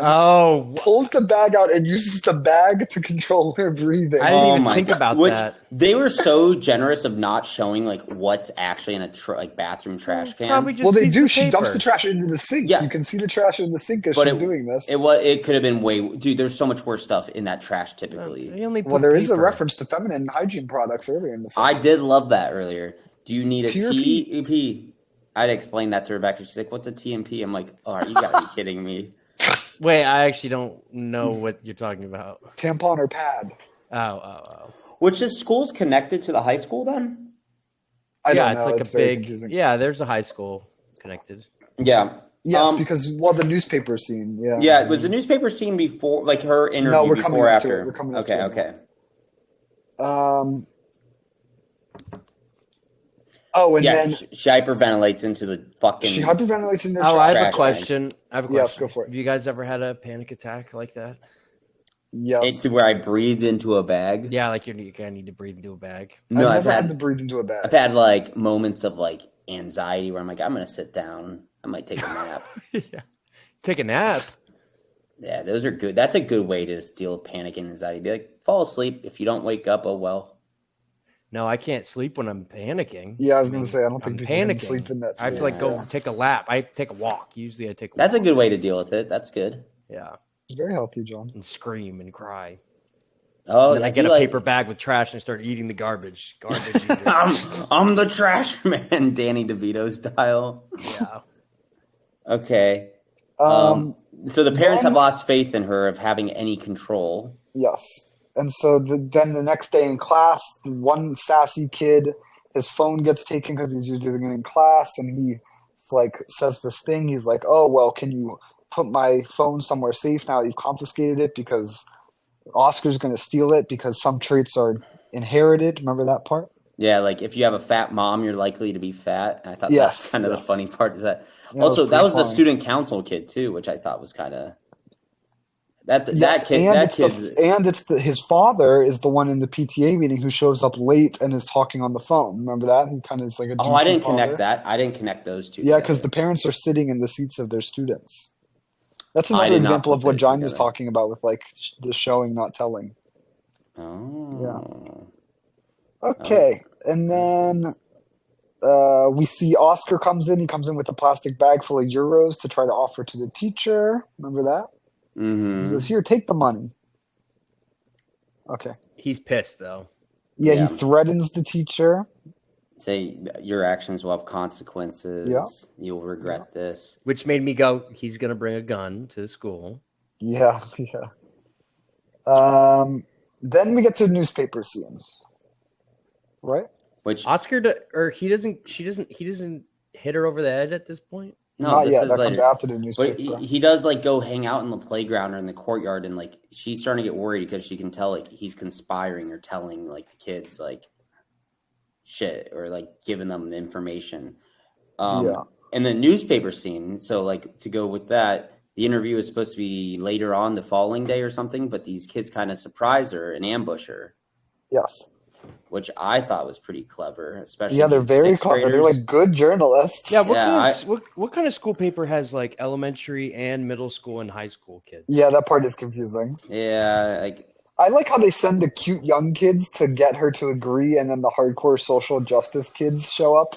pulls the bag out, and uses the bag to control her breathing. I didn't even think about that. They were so generous of not showing like what's actually in a like bathroom trash can. Probably just well, they do. of She dumps paper. the trash into the sink. Yeah. You can see the trash in the sink as she's doing this. It could have been dude. There's so much worse stuff in that trash typically. Well, there is a reference to feminine hygiene products earlier in the film. I did love that earlier. Do you need a TRP? TEP? I'd explain that to Rebecca. She's like, "What's a TMP?" I'm like, "Oh, you gotta be kidding me." Wait, I actually don't know what you're talking about. Tampon or pad? Oh. Which is schools connected to the high school then? I don't know. It's like it's a very big. confusing. Yeah, there's a high school connected. Yeah. Yes, because the newspaper scene. Yeah. Yeah. Was the newspaper scene before, like her interview? No, we're before coming or up after? to it. We're coming up to it. Okay. Oh, and then she hyperventilates into the fucking. she hyperventilates in there. Oh, I have a trash question. Yes, go for it. Have you guys ever had a panic attack like that? Yes. Where I breathed into a bag. Yeah, like you kind of need to breathe into a bag. No, I've never had to breathe into a bag. I've had like moments of like anxiety where I'm like, I'm gonna sit down. I might take a nap. Yeah, take a nap. Yeah, those are good. That's a good way to just deal with panic and anxiety. Be like, fall asleep. If you don't wake up, oh well. No, I can't sleep when I'm panicking. Yeah, I was going to say, I don't think people panicking. can sleep in that state. I have to like go take a lap. I take a walk. Usually I take a That's walk. a good way to deal with it. That's good. Yeah. Very healthy, John. And scream and cry. Oh, And then I get a paper bag with trash and I start eating the garbage. I'm the trash man, Danny DeVito style. Yeah. Okay. So the parents have lost faith in her of having any control. Yes. And so then the next day in class, the one sassy kid, his phone gets taken because he's using it in class, and he like says this thing. He's like, "Oh well, can you put my phone somewhere safe now that you've confiscated it? Because Oscar's going to steal it because some traits are inherited." Remember that part? Yeah, like if you have a fat mom, you're likely to be fat. I thought that's kind of the funny part of that. Yeah, also, that was the funny. student council kid too, which I thought was kind of. That kid. And That kid's. his father is the one in the PTA meeting who shows up late and is talking on the phone. Remember that? He kind of is like a. Oh, I didn't father. connect that. I didn't connect those two. Yeah, together. because the parents are sitting in the seats of their students. That's another did not example put of what those John was together. talking about with like the showing, not telling. Oh. Okay, and then we see Oscar comes in. He comes in with a plastic bag full of euros to try to offer to the teacher. Remember that? Mm-hmm. He says, "Here, take the money." Okay. He's pissed though. Yeah, he Yeah. threatens the teacher. Say your actions will have Yeah, consequences. You'll yeah, regret this. Which made me go, he's gonna bring a gun to school. yeah, yeah. Um, then we get to a newspaper scene, right? Which He doesn't hit her over the head at this point. no, Not this yet. is That comes later. after the But he, newspaper. he does like go hang out in the playground or in the courtyard, and like she's starting to get worried because she can tell like he's conspiring or telling like the kids like shit or like giving them the information. Yeah. And the newspaper scene. So like to go with that, the interview is supposed to be later on the following day or something, but these kids kind of surprise her and ambush her, Yes. which I thought was pretty clever, especially Yeah, they're being very sixth clever. They're graders. like good journalists. Yeah, Yeah, what kind of school paper has like elementary and middle school and high school kids? Yeah, that part is confusing. yeah, like I like how they send the cute young kids to get her to agree, and then the hardcore social justice kids show up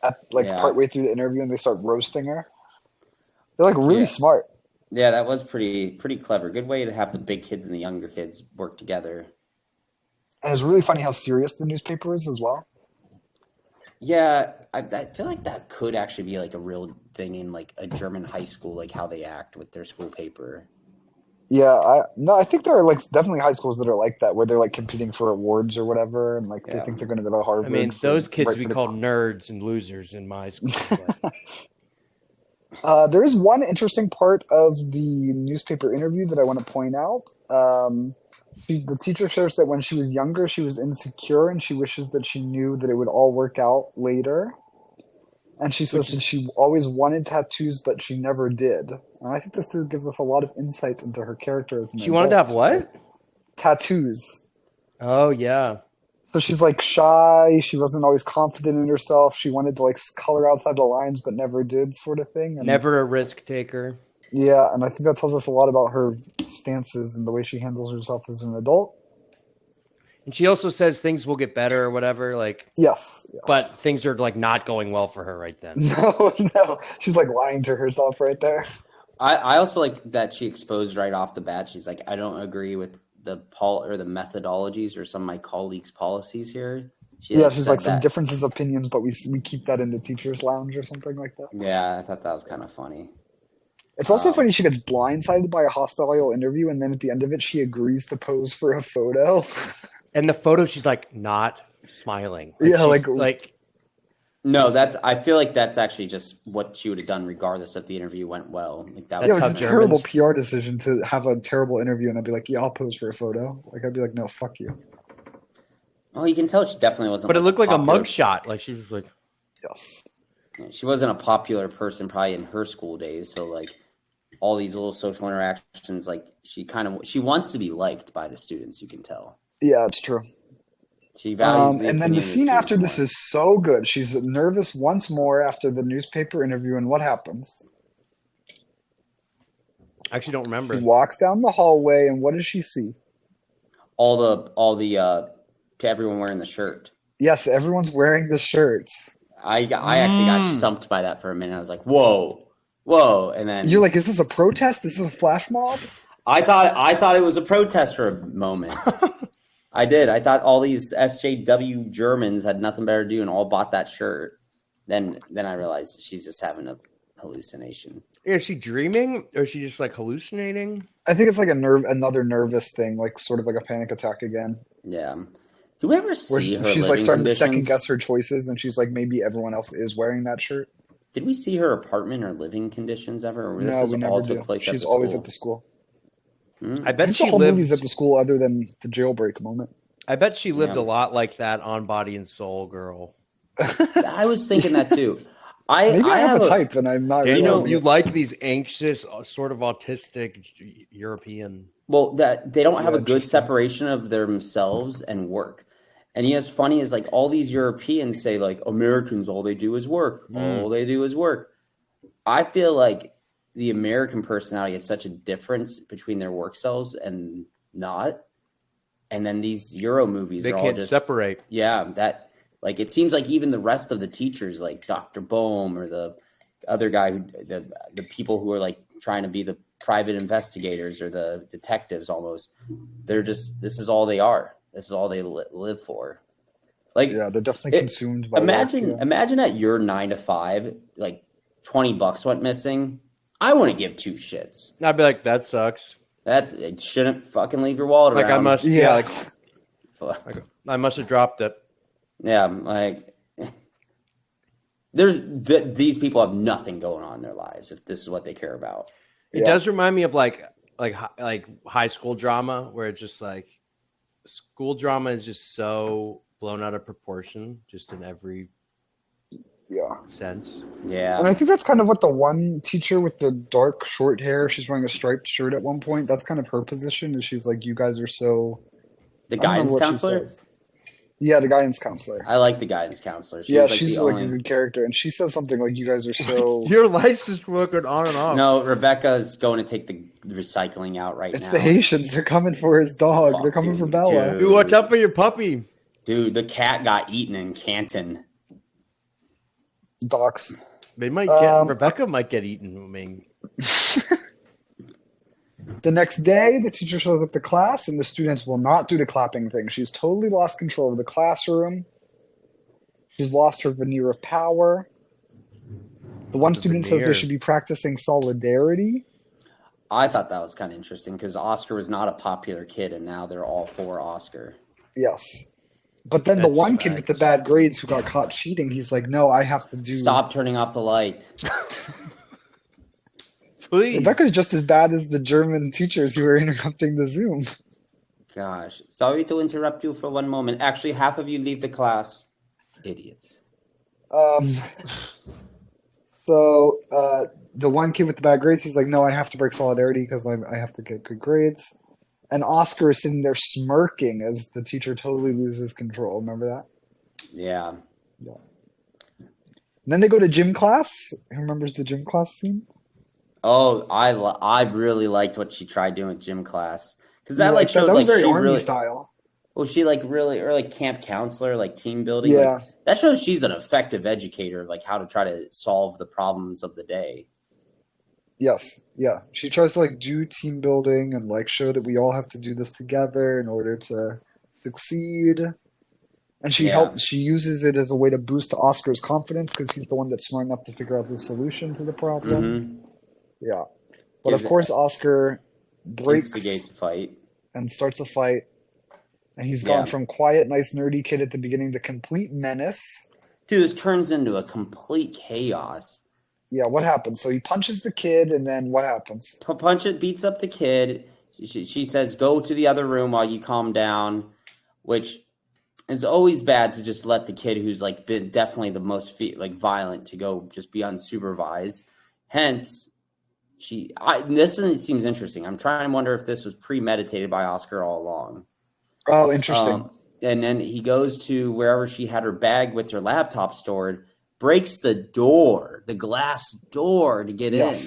at like yeah, partway through the interview and they start roasting her. They're like really yeah, smart. yeah. That was pretty clever. Good way to have the big kids and the younger kids work together. And it's really funny how serious the newspaper is as well. Yeah, I feel like that could actually be like a real thing in like a German high school, like how they act with their school paper. Yeah, I think there are like definitely high schools that are like that, where they're like competing for awards or whatever, and like they Yeah. think they're going to go to Harvard. I mean, for- those kids right we for the- called nerds and losers in my school. But There is one interesting part of the newspaper interview that I want to point out. The teacher shares that when she was younger, she was insecure and she wishes that she knew that it would all work out later. And she says that she always wanted tattoos, but she never did. And I think this gives us a lot of insight into her character as an she wanted to adult. have what? Tattoos. Oh yeah. So she's like shy. She wasn't always confident in herself. She wanted to like color outside the lines, but never did, sort of thing. And Never a risk taker. yeah, and I think that tells us a lot about her stances and the way she handles herself as an adult. And she also says things will get better or whatever, like, Yes, yes. but things are like not going well for her right then. No, no. She's like lying to herself right there. I also like that she exposed right off the bat. She's like, I don't agree with the methodologies or some of my colleagues' policies here. Yeah, she's said like some that. differences of opinions, but we keep that in the teacher's lounge or something like that. Yeah, I thought that was kind of funny. It's also funny she gets blindsided by a hostile interview, and then at the end of it, she agrees to pose for a photo. And the photo, she's like not smiling. Yeah, she's, like No, I feel like that's actually just what she would have done regardless if the interview went well. Like that yeah, was which how is a Germans- terrible PR decision to have a terrible interview and then be like, yeah, I'll pose for a photo. Like I'd be like, no, fuck you. Well, you can tell she definitely wasn't. But it looked like a popular- mugshot. Like she was like, Yes. She wasn't a popular person probably in her school days. So like all these little social interactions, like she wants to be liked by the students. You can tell. Yeah, it's true. She values And then opinion the of scene students after this more. is so good. She's nervous once more after the newspaper interview, and what happens? I actually don't remember. She walks down the hallway, and what does she see? all the to everyone wearing the shirt. Yes, everyone's wearing the shirts. I actually got stumped by that for a minute. I was like, whoa, and then You're like, is this a protest? This is a flash mob? I thought it was a protest for a moment. I did. I thought all these SJW Germans had nothing better to do and all bought that shirt. Then I realized she's just having a hallucination. Is she dreaming or is she just like hallucinating? I think it's like another nervous thing, like sort of like a panic attack again. Yeah. Do we ever Where see her she's like living starting to conditions? second guess her choices, and she's like, maybe everyone else is wearing that shirt. Did we see her apartment or living conditions ever? Or No, we never do. She's always at the school. I bet I think she the whole lived. movie's at the school, other than the jailbreak moment. I bet she lived Yeah. a lot like that on Body and Soul girl. I was thinking that too. Maybe I have have a type, and I'm not. You know, realizing you it. like these anxious, sort of autistic European. Well, that they don't have Yeah, a good interesting. separation of themselves and work. And as funny as like all these Europeans say, like Americans, all they do is work. All they do is work. I feel like the American personality is such a difference between their work selves and not. And then these Euro movies They are all can't just separate. yeah, that like it seems like even the rest of the teachers, like Dr. Bohm or the other guy, the people who are like trying to be the private investigators or the detectives, almost, they're just this is all they are. This is all they live for. Like, Yeah, they're definitely consumed by imagine work, imagine at your 9 to 5, like $20 went missing. I wouldn't give two shits. I'd be like, that sucks. It shouldn't fucking leave your wallet Like around. I must, Fuck. I must have dropped it. Yeah, like these people have nothing going on in their lives if this is what they care about. It does remind me of like high school drama, where it's just like school drama is just so blown out of proportion, just in every sense. Yeah, And I think that's kind of what the one teacher with the dark short hair, she's wearing a striped shirt at one point. That's kind of her position, is she's like, you guys are so. the guidance counselor. Yeah, the guidance counselor. I like the guidance counselor. She's like a good character, and she says something like, "You guys are so." Your lights just working on and off. No, Rebecca's going to take the recycling out right now. It's the Haitians. They're coming for his dog. They're coming for Bella. Dude, watch out for your puppy. Dude, the cat got eaten in Canton. Docs. They might get Rebecca might get eaten. I mean, the next day, the teacher shows up to class, and the students will not do the clapping thing. She's totally lost control of the classroom. She's lost her veneer of power. The one student says they should be practicing solidarity. I thought that was kind of interesting because Oscar was not a popular kid, and now they're all for Oscar. Yes. But then the one kid with the bad grades who got caught cheating, he's like, no, I have to do... Stop turning off the light. Please. Rebecca's just as bad as the German teachers who were interrupting the Zoom. Gosh. Sorry to interrupt you for one moment. Actually, half of you leave the class. Idiots. So the one kid with the bad grades, he's like, no, I have to break solidarity because I have to get good grades. And Oscar is sitting there smirking as the teacher totally loses control. Remember that? Yeah. Yeah. And then they go to gym class. Who remembers the gym class scene? Oh, I really liked what she tried doing with gym class because that showed that was like very she Army really style. Well, she really or like camp counselor, like team building. Yeah, like, that shows she's an effective educator, like how to try to solve the problems of the day. Yes, yeah. She tries to like do team building and like show that we all have to do this together in order to succeed. And she uses it as a way to boost Oscar's confidence because he's the one that's smart enough to figure out the solution to the problem. Mm-hmm. Yeah. But of course, Oscar breaks instigates a fight and starts a fight. And he's gone from quiet, nice, nerdy kid at the beginning to complete menace. Dude, this turns into a complete chaos. Yeah, what happens? So he punches the kid, and then what happens? Beats up the kid. She says, go to the other room while you calm down, which is always bad to just let the kid who's like been definitely the most violent to go just be unsupervised. Hence, this seems interesting. I'm trying to wonder if this was premeditated by Oscar all along. Oh, interesting. And then he goes to wherever she had her bag with her laptop stored, breaks the glass door to get in.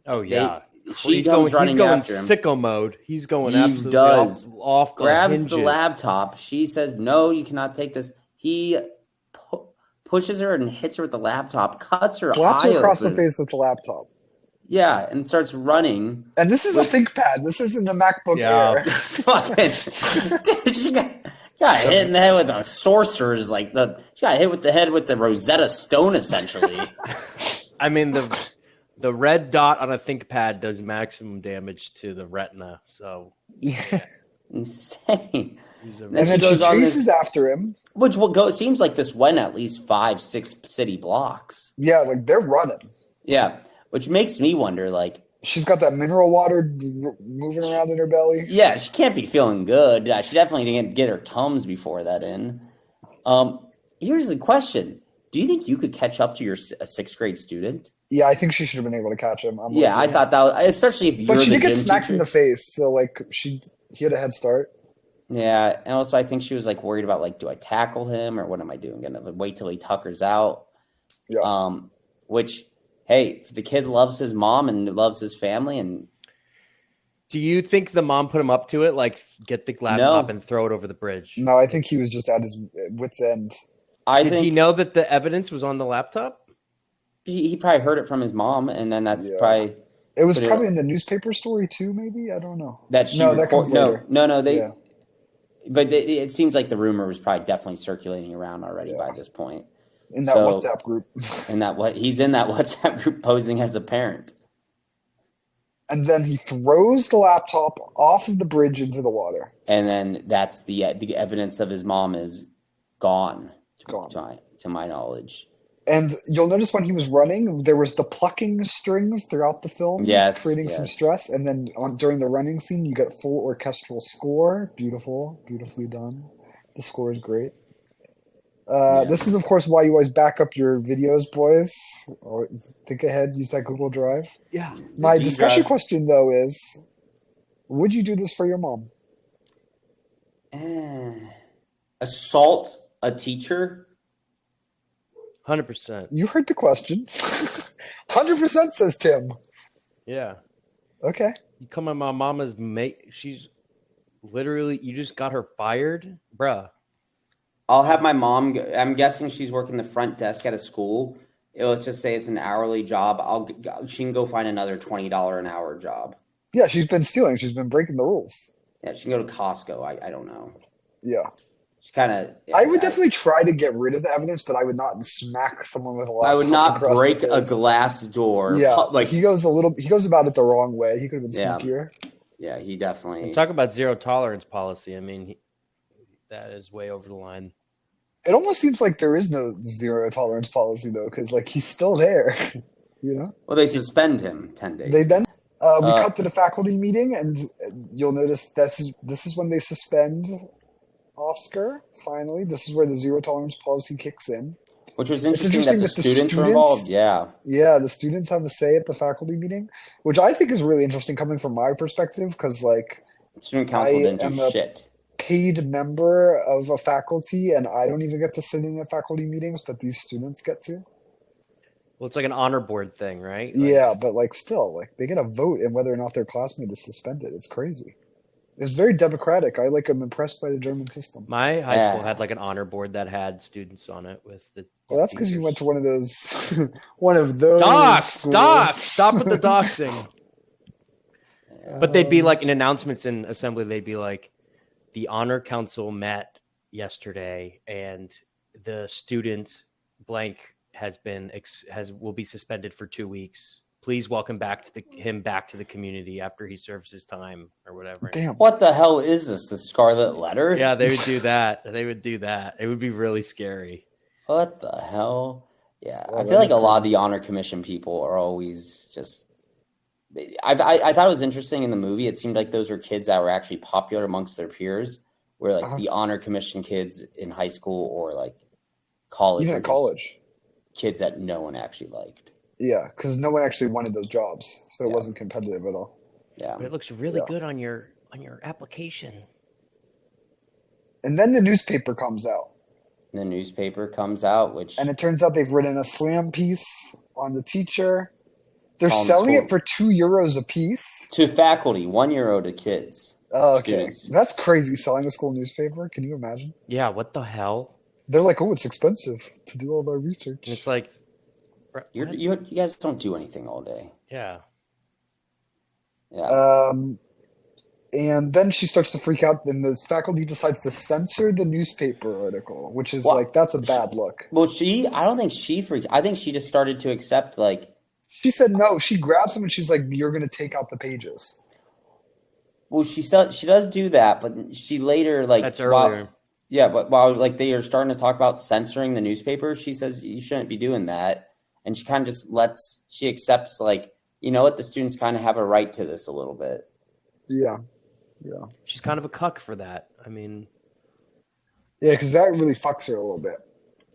Oh, yeah. She comes running after him. He's going sicko mode. He's going absolutely off the grabs hinges. the laptop. She says, no, you cannot take this. He pushes her and hits her with the laptop, cuts her Slaps eye her across open. the face with the laptop. Yeah, and starts running. And this is a ThinkPad. This isn't a MacBook Air. Dude, she got hit in the head with a sorcerer's she got hit with the head with the Rosetta Stone, essentially. I mean, the red dot on a ThinkPad does maximum damage to the retina. So insane. And then she chases after him. Which seems like this went at least 5-6 city blocks. Yeah, like they're running. Yeah. Which makes me wonder, she's got that mineral water moving around in her belly. Yeah, she can't be feeling good. She definitely didn't get her Tums before that in. Here's the question. Do you think you could catch up to a 6th grade student? Yeah, I think she should have been able to catch him. I thought that was, especially if you're But she the did get gym smacked teacher. in the face, so he had a head start. Yeah, and also I think she was worried about do I tackle him or what am I doing? Gonna wait till he tuckers out? Yeah. Which, hey, the kid loves his mom and loves his family. And do you think the mom put him up to it? Get the laptop and throw it over the bridge? No, I think he was just at his wit's end. Did he know that the evidence was on the laptop? He probably heard it from his mom, and then that's probably... It was probably in the newspaper story too, maybe? I don't know. That comes later. No. But it seems like the rumor was probably definitely circulating around already by this point. In that WhatsApp group. He's in that WhatsApp group posing as a parent. And then he throws the laptop off of the bridge into the water. And then that's the evidence of his mom is gone. To my knowledge. And you'll notice when he was running, there was the plucking strings throughout the film, creating some stress. And then during the running scene, you get full orchestral score. Beautiful, beautifully done. The score is great. This is, of course, why you always back up your videos, boys. Or think ahead, use that Google Drive. Yeah. My discussion question, though, is, would you do this for your mom? Assault a teacher? 100%. You heard the question. 100% says Tim. Yeah. Okay. You come on my mama's mate. She's literally, you just got her fired? Bruh. I'll have my mom, I'm guessing she's working the front desk at a school. Let's just say it's an hourly job. She can go find another $20 an hour job. Yeah, she's been stealing. She's been breaking the rules. Yeah, she can go to Costco. I don't know. Yeah. Kind of. I would definitely try to get rid of the evidence, but I would not smack someone with a laptop. I would not break a glass door. Yeah, like he goes about it the wrong way. He could have been sneakier. Yeah, he definitely. And talk about zero tolerance policy. I mean, that is way over the line. It almost seems like there is no zero tolerance policy though, because like he's still there. You know. Well, they suspend him 10 days. They then we cut to the faculty meeting, and you'll notice this is when they suspend Oscar, finally. This is where the zero tolerance policy kicks in. Which was interesting that the students were involved. Yeah. Yeah, the students have a say at the faculty meeting, which I think is really interesting coming from my perspective, because like student council didn't do shit. Paid member of a faculty, and I don't even get to sit in at faculty meetings, but these students get to. Well, it's like an honor board thing, right? Yeah, but like still, like they get a vote in whether or not their classmate is suspended. It's crazy. It's very democratic. I'm impressed by the German system. My high school had like an honor board that had students on it with the. Well, that's because you went to one of those. Stop with the doxing. But they'd be like in announcements in assembly. They'd be like, the honor council met yesterday, and the student blank will be suspended for 2 weeks. Please welcome him back to the community after he serves his time or whatever. Damn. What the hell is this? The Scarlet Letter? Yeah, they would do that. It would be really scary. What the hell? Yeah, well, I feel like a lot of the honor commission people are always just. I thought it was interesting in the movie. It seemed like those were kids that were actually popular amongst their peers, where like the honor commission kids in high school or like college, even at college, kids that no one actually liked. Yeah, because no one actually wanted those jobs, so it wasn't competitive at all. Yeah, but it looks really good on your application. And then the newspaper comes out. And it turns out they've written a slam piece on the teacher. They're selling it for €2 a piece to faculty, €1 to kids. Oh, okay, that's crazy. Selling a school newspaper. Can you imagine? Yeah, what the hell? They're like, oh, it's expensive to do all that research. And it's like. You guys don't do anything all day. Yeah. Yeah. And then she starts to freak out, and the faculty decides to censor the newspaper article, which is that's a bad look. Well, I don't think she freaked. I think she just started to accept, like. She said no. She grabs him and she's like, "You're going to take out the pages." Well, she does do that, but she later like. That's earlier. But while like they are starting to talk about censoring the newspaper, she says you shouldn't be doing that. And she kind of just she accepts, like, you know what, the students kind of have a right to this a little bit. Yeah. Yeah. She's kind of a cuck for that. I mean. Yeah, because that really fucks her a little bit.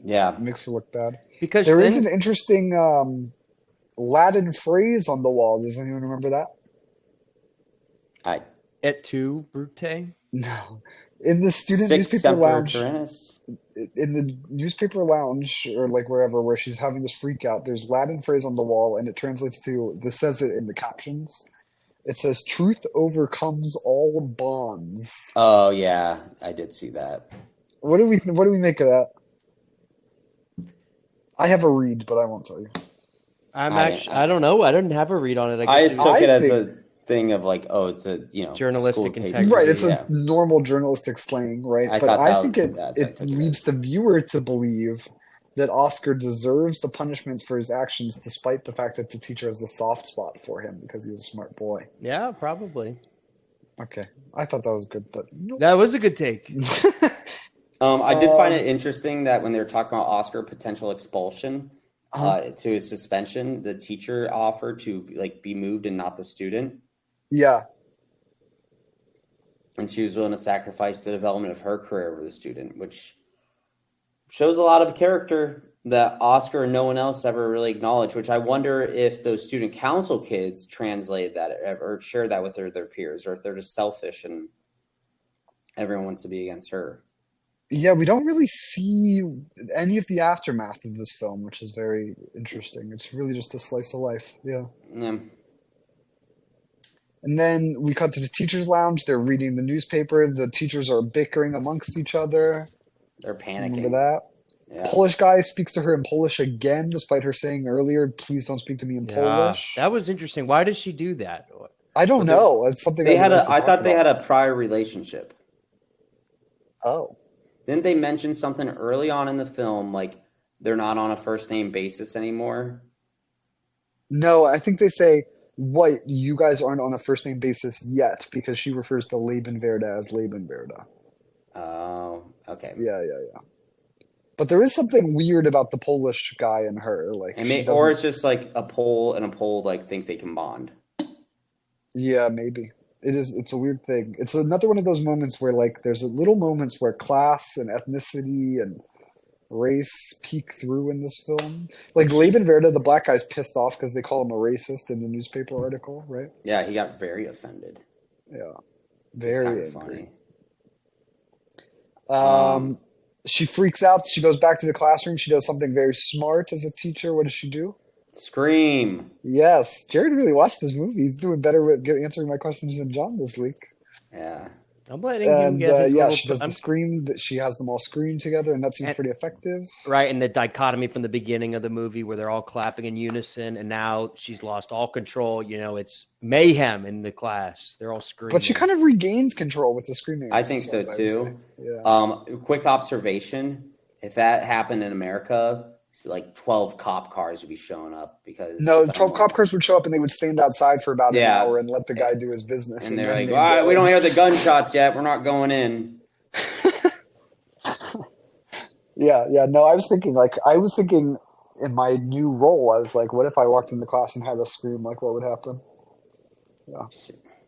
Yeah. It makes her look bad. Because there is an interesting Latin phrase on the wall. Does anyone remember that? Et tu, Brute? No. In the student newspaper lounge. In the newspaper lounge, or like wherever, where she's having this freak out, there's Latin phrase on the wall, and it translates to, this says it in the captions. It says, "Truth overcomes all bonds." Oh yeah, I did see that. What do we make of that? I have a read, but I won't tell you. I don't know. I didn't have a read on it. I just took it as thing of like, oh, it's a Journalistic school integrity. Right, it's yeah. a normal journalistic slang, right? I But thought I that think that's what I it took it leads as. the viewer to believe that Oscar deserves the punishment for his actions, despite the fact that the teacher has a soft spot for him because he's a smart boy. Yeah, probably. Okay, I thought that was good, but nope. That was a good take. I did find it interesting that when they were talking about Oscar potential expulsion Uh-huh. to his suspension, the teacher offered to like be moved and not the student, Yeah, and she was willing to sacrifice the development of her career over the student, which shows a lot of character that Oscar and no one else ever really acknowledged. Which I wonder if those student council kids translate that or share that with their peers, or if they're just selfish and everyone wants to be against her. yeah, we don't really see any of the aftermath of this film, which is very interesting. It's really just a slice of life. Yeah. Yeah. And then we cut to the teachers' lounge. They're reading the newspaper. The teachers are bickering amongst each other. They're panicking. Remember that? Yeah. Polish guy speaks to her in Polish again, despite her saying earlier, please don't speak to me in Polish. That was interesting. Why did she do that? I don't know. It's something They I had would like to I talk thought they about. had a prior relationship. Oh. Didn't they mention something early on in the film, like they're not on a first name basis anymore? No, I think they say, what, you guys aren't on a first name basis yet, because she refers to Lebenwerda as Lebenwerda. Oh, okay. Yeah. But there is something weird about the Polish guy and her. Like, And she or doesn't. it's just like a Pole and a Pole like think they can bond. Yeah, maybe. It's a weird thing. It's another one of those moments where like there's little moments where class and ethnicity and race peek through in this film. Like Lebenwerda, the black guy's pissed off because they call him a racist in the newspaper article, right? Yeah, he got very offended. Yeah. It's Very kind of angry. funny. She freaks out. She goes back to the classroom. She does something very smart as a teacher. What does she do? Scream. Yes, Jared really watched this movie. He's doing better with answering my questions than John this week. Yeah. I'm letting him And get his yeah, little. she does the scream. That she has them all scream together, and that seems pretty effective. Right, and the dichotomy from the beginning of the movie where they're all clapping in unison, and now she's lost all control. It's mayhem in the class. They're all screaming. But she kind of regains control with the screaming. I think so exercise, I would too. say. Yeah. Quick observation: if that happened in America, like 12 cop cars would be showing up because No, 12 cop cars would show up and they would stand outside for about an Yeah. hour and let the guy do his business. and they're then like, they'd "All right, go we in. don't hear the gunshots yet. We're not going in." Yeah. No, I was thinking in my new role, I was like, what if I walked into class and had a scream? Like, what would happen? Yeah.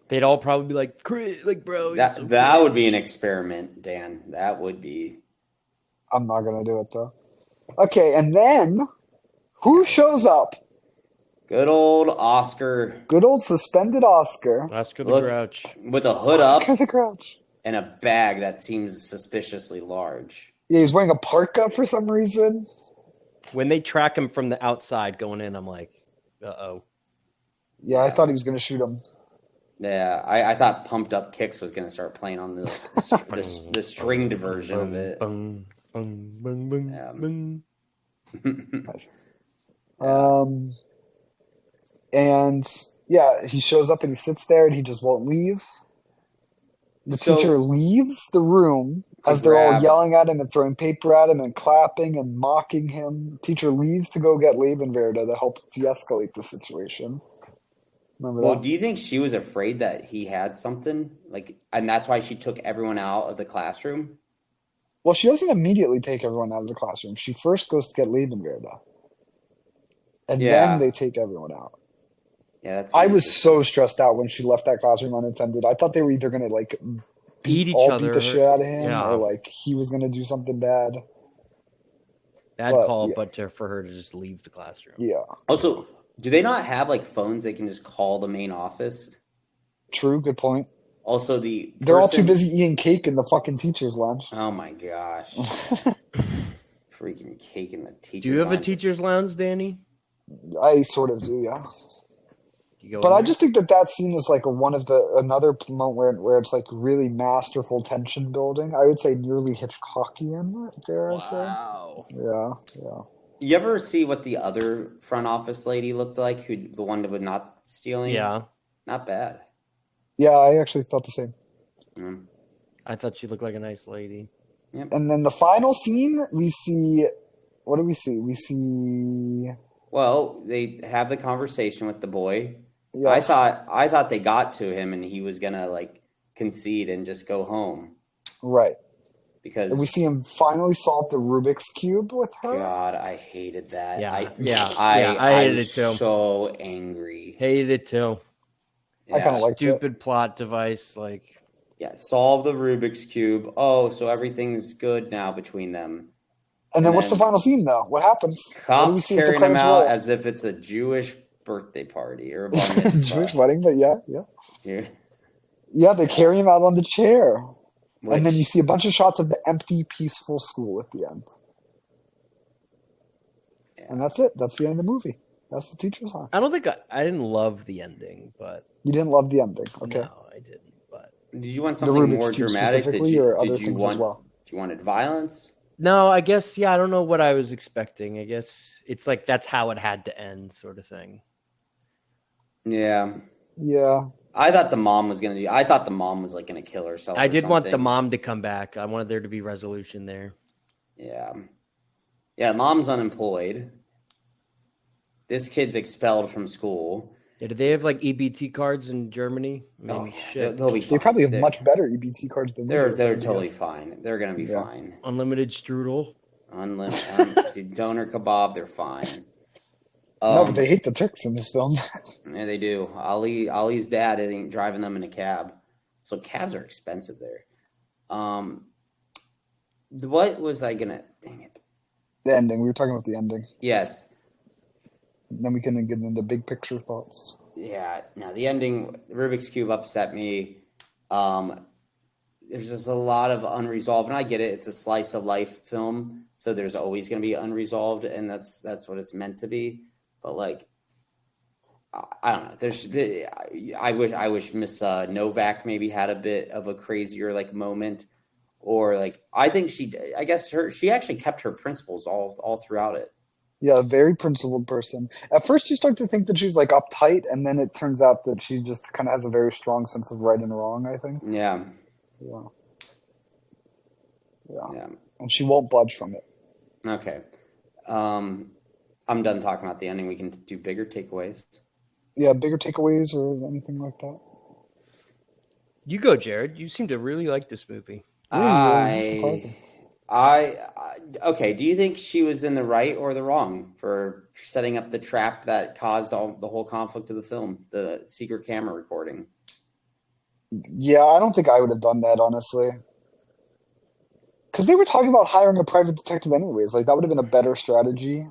They'd all probably be like, bro. That would be an experiment, Dan. That would be. I'm not going to do it, though. Okay, and then who shows up? Good old Oscar. Good old suspended Oscar. Oscar the Look, Grouch. with a hood up Oscar the Grouch. and a bag that seems suspiciously large. Yeah, he's wearing a parka for some reason. When they track him from the outside going in, I'm like, uh-oh. Yeah, I thought he was going to shoot him. Yeah, I thought Pumped Up Kicks was going to start playing on the stringed version of it. Boom, boom, boom, boom, Yeah. boom. And yeah, he shows up and he sits there and he just won't leave. The teacher leaves the room as they're all yelling at him and throwing paper at him and clapping and mocking him. Teacher leaves to go get Lebenwerda to help de-escalate the situation. Remember that? Well, do you think she was afraid that he had something? And that's why she took everyone out of the classroom? Well, she doesn't immediately take everyone out of the classroom. She first goes to get Lebenwerda. And then they take everyone out. Yeah, I was so stressed out when she left that classroom unattended. I thought they were either going to beat the shit out of him, or he was going to do something bad. Bad call, but for her to just leave the classroom. Yeah. Also, do they not have phones they can just call the main office? True. Good point. Also, they're all too busy eating cake in the fucking teacher's lounge. Oh my gosh! Freaking cake in the teacher's. Do you have lounge. a teacher's lounge, Danny? I sort of do, yeah. But I just think that scene is another moment where it's really masterful tension building. I would say nearly Hitchcockian, dare I say. Wow. Yeah. You ever see what the other front office lady looked like? The one that was not stealing? Yeah. Not bad. Yeah, I actually thought the same. Mm. I thought she looked like a nice lady. Yep. And then the final scene, we see, what do we see? We see, Well, they have the conversation with the boy. I yes, thought I thought they got to him and he was gonna like concede and just go home right. And we see because him finally solve the Rubik's Cube with her. God, I hated that. Yeah, I yeah, yeah. I I I hated was it too. so angry. Hated it too. I kind Yeah. of liked it. Stupid plot device. Like, Yeah, solve the Rubik's Cube. Oh, so everything's good now between them. And And then what's the then final scene though? What happens? What do we cops see as the carrying him credits out roll? as if it's a Jewish birthday party or a bar mitzvah. Jewish wedding, but yeah, yeah. Yeah. Yeah, they Yeah. carry him out on the chair. And then you Which see a bunch of shots of the empty, peaceful school at the end. And yeah. that's it. That's the end of the movie. That's the teacher's song. I don't think I didn't love the ending, but You didn't love the ending, okay? no, I didn't. But Did you want The something Rubik's more Cube dramatic? specifically, or Did other you things as want well? you wanted violence? no, I guess I don't know what I was expecting. I guess it's like that's how it had to end, sort of thing. Yeah. Yeah. I thought the mom was gonna do. I thought the mom was like gonna kill herself. I or did want the something. mom to come back. I wanted there to be resolution there. Yeah. Yeah. Mom's unemployed. This kid's expelled from school. Yeah, do they have like EBT cards in Germany? I mean, Oh yeah, shit. they'll be They fine. probably have much better EBT cards than we do. They're totally fine. They're gonna be Yeah. fine. Unlimited strudel. Unlimited doner kebab. They're fine. No, but they hate the Turks in this film. Yeah, they do. Ali's dad ain't driving them in a cab, so cabs are expensive there. What was I gonna? Dang it. The ending. We were talking about the ending. Yes. Then we can get into big picture thoughts. Yeah. Now the ending, Rubik's Cube upset me. There's just a lot of unresolved, and I get it. It's a slice of life film, so there's always going to be unresolved, and that's what it's meant to be. But like, I don't know. I wish Miss Novak maybe had a bit of a crazier like moment, or like I think I guess she actually kept her principles all throughout it. Yeah, a very principled person. At first, you start to think that she's like uptight, and then it turns out that she just kind of has a very strong sense of right and wrong, I think. Yeah. Yeah. Yeah. Yeah. And she won't budge from it. Okay. I'm done talking about the ending. We can do bigger takeaways. Yeah, bigger takeaways or anything like that. You go, Jared. You seem to really like this movie. Really surprising. Okay. Do you think she was in the right or the wrong for setting up the trap that caused the whole conflict of the film, the secret camera recording? Yeah, I don't think I would have done that, honestly. Because they were talking about hiring a private detective anyways. Like, that would have been a better strategy.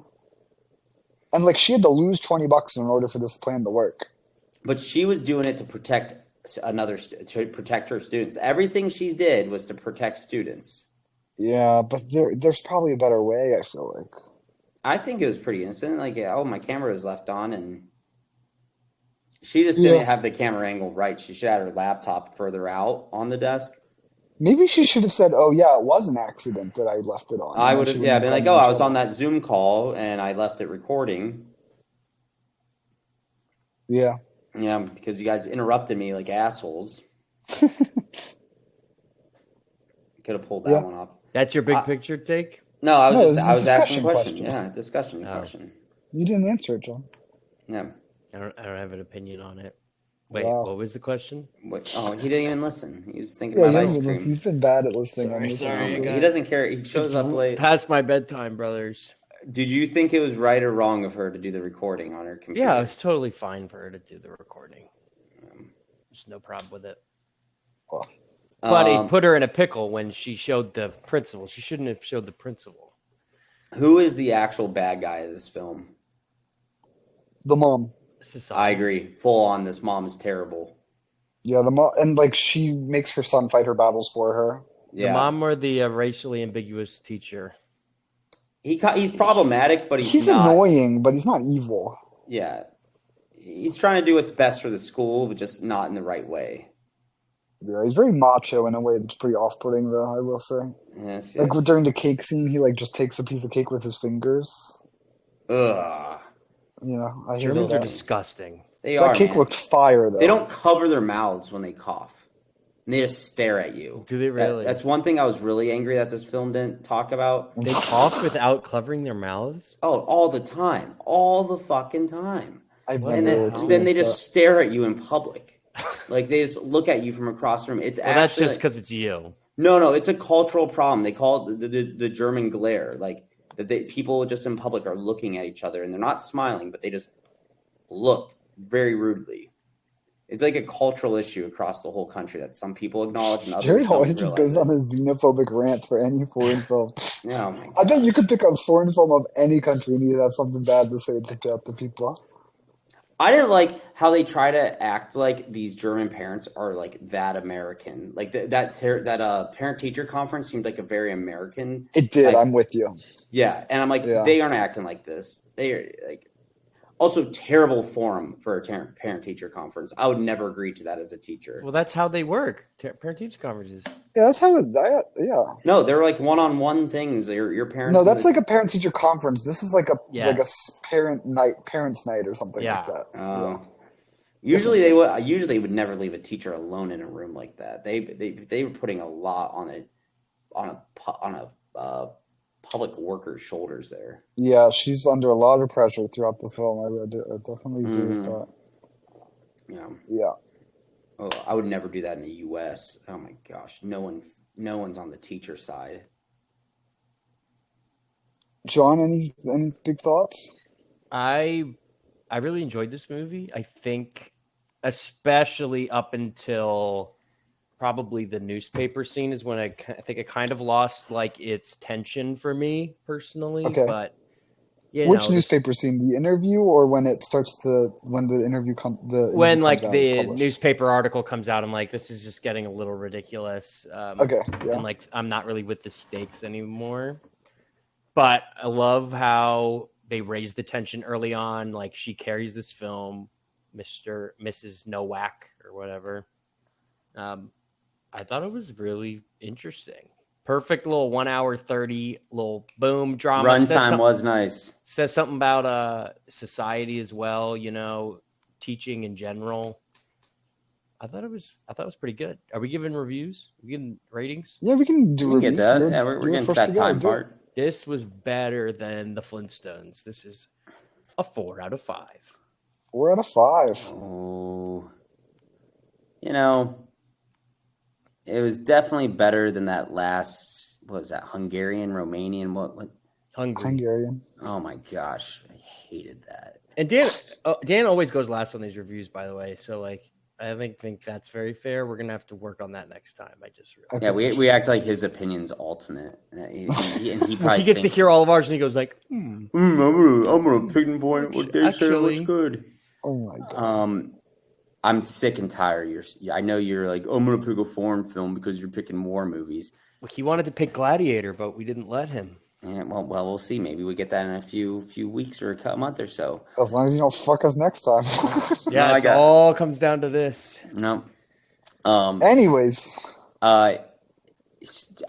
And, like, she had to lose $20 in order for this plan to work. But she was doing it to protect to protect her students. Everything she did was to protect students. Yeah, but there's probably a better way, I feel like. I think it was pretty innocent. Like, oh, my camera was left on, and she just didn't have the camera angle right. She should have her laptop further out on the desk. Maybe she should have said, "Oh yeah, it was an accident that I left it on." I would have, been like, "Oh, I was on that Zoom call and I left it recording." Yeah. Yeah, because you guys interrupted me like assholes. Could have pulled that one off. That's your big picture take? No, I was asking a discussion question. Yeah, discussion question. You didn't answer it, John. Yeah. I don't have an opinion on it. Wait, Wow. what was the question? Oh, he didn't even listen. He was thinking about ice cream. He's been bad at listening. Sorry. He doesn't care. He shows up late. Past my bedtime, brothers. Did you think it was right or wrong of her to do the recording on her computer? Yeah, it was totally fine for her to do the recording. There's no problem with it. Well, but it put her in a pickle when she showed the principal. She shouldn't have showed the principal. Who is the actual bad guy of this film? the mom. I agree. Full on, this mom is terrible. Yeah, the mom, and like she makes her son fight her battles for her. Yeah. The mom or the racially ambiguous teacher? He's problematic, but He's not annoying, but he's not evil. Yeah. He's trying to do what's best for the school, but just not in the right way. Yeah, he's very macho in a way that's pretty off-putting, though, I will say. Yes. Like during the cake scene, he like just takes a piece of cake with his fingers. Ugh. Yeah, I hear Those are that. disgusting. They That are, cake man. looked fire, though. They don't cover their mouths when they cough. And they just stare at you. Do they really? That's one thing I was really angry that this film didn't talk about. They cough without covering their mouths? Oh, all the time. All the fucking time. I've What? And never then they experienced just stare at you in public. Like they just look at you from across the room. It's Well, that's actually just because it's you. no, it's a cultural problem. They call it the German glare. Like that people just in public are looking at each other and they're not smiling, but they just look very rudely. It's like a cultural issue across the whole country that some people acknowledge and others Jared don't always just realize goes it. on a xenophobic rant for any foreign film. Oh my I bet you gosh. could pick a foreign film of any country and you'd have something bad to say about the people. I didn't like how they try to act like these German parents are like that American. Like that parent teacher conference seemed like a very American. It did. Like, I'm with you. yeah, and I'm like, Yeah. they aren't acting like this. They are like also terrible forum for a parent teacher conference. I would never agree to that as a teacher. Well, that's how they work. Parent teacher conferences. Yeah, that's how it. Yeah. No, they're like one-on-one things. Your parents. No, that's like a parent teacher conference. This is like a parents night or something Yeah. like that. Oh. Usually they would never leave a teacher alone in a room like that. They were putting a lot on a public worker's shoulders there. Yeah, she's under a lot of pressure throughout the film. I definitely agree with that. Yeah. Yeah. Oh, I would never do that in the U.S. Oh my gosh, no one's on the teacher side. John, any big thoughts? I really enjoyed this movie. I think, especially up until probably the newspaper scene is when I think it kind of lost like its tension for me personally. Okay. But which newspaper scene? The interview, or when it starts when the interview comes? When like the newspaper article comes out, I'm like, this is just getting a little ridiculous. Okay. Yeah. And like, I'm not really with the stakes anymore. But I love how they raise the tension early on. Like she carries this film, Mrs. Nowak or whatever. I thought it was really interesting. Perfect little 1 hour 30 little boom drama. Runtime was nice. Says something about society as well. Teaching in general. I thought it was pretty good. Are we giving reviews? Are we giving ratings? Yeah, we can do reviews. Get that. Yeah, we're getting to that time part. This was better than the Flintstones. This is a 4 out of 5. 4 out of 5. Oh, it was definitely better than that last. What was that? Hungarian, Romanian? What? Hungarian. Oh my gosh, I hated that. And Dan always goes last on these reviews, by the way. So like, I think that's very fair. We're gonna have to work on that next time. I just realized. Yeah, we act like his opinion's ultimate, and he probably he gets to hear all of ours, and he goes like, I'm gonna pinpoint what they say looks good. Oh my god. I'm sick and tired. I know you're like, I'm gonna pick a foreign film because you're picking war movies. Well, he wanted to pick Gladiator, but we didn't let him. Yeah, well, we'll see. Maybe we get that in a few weeks or a month or so. As long as you don't fuck us next time. Yeah, it all comes down to this. No. Anyways, I was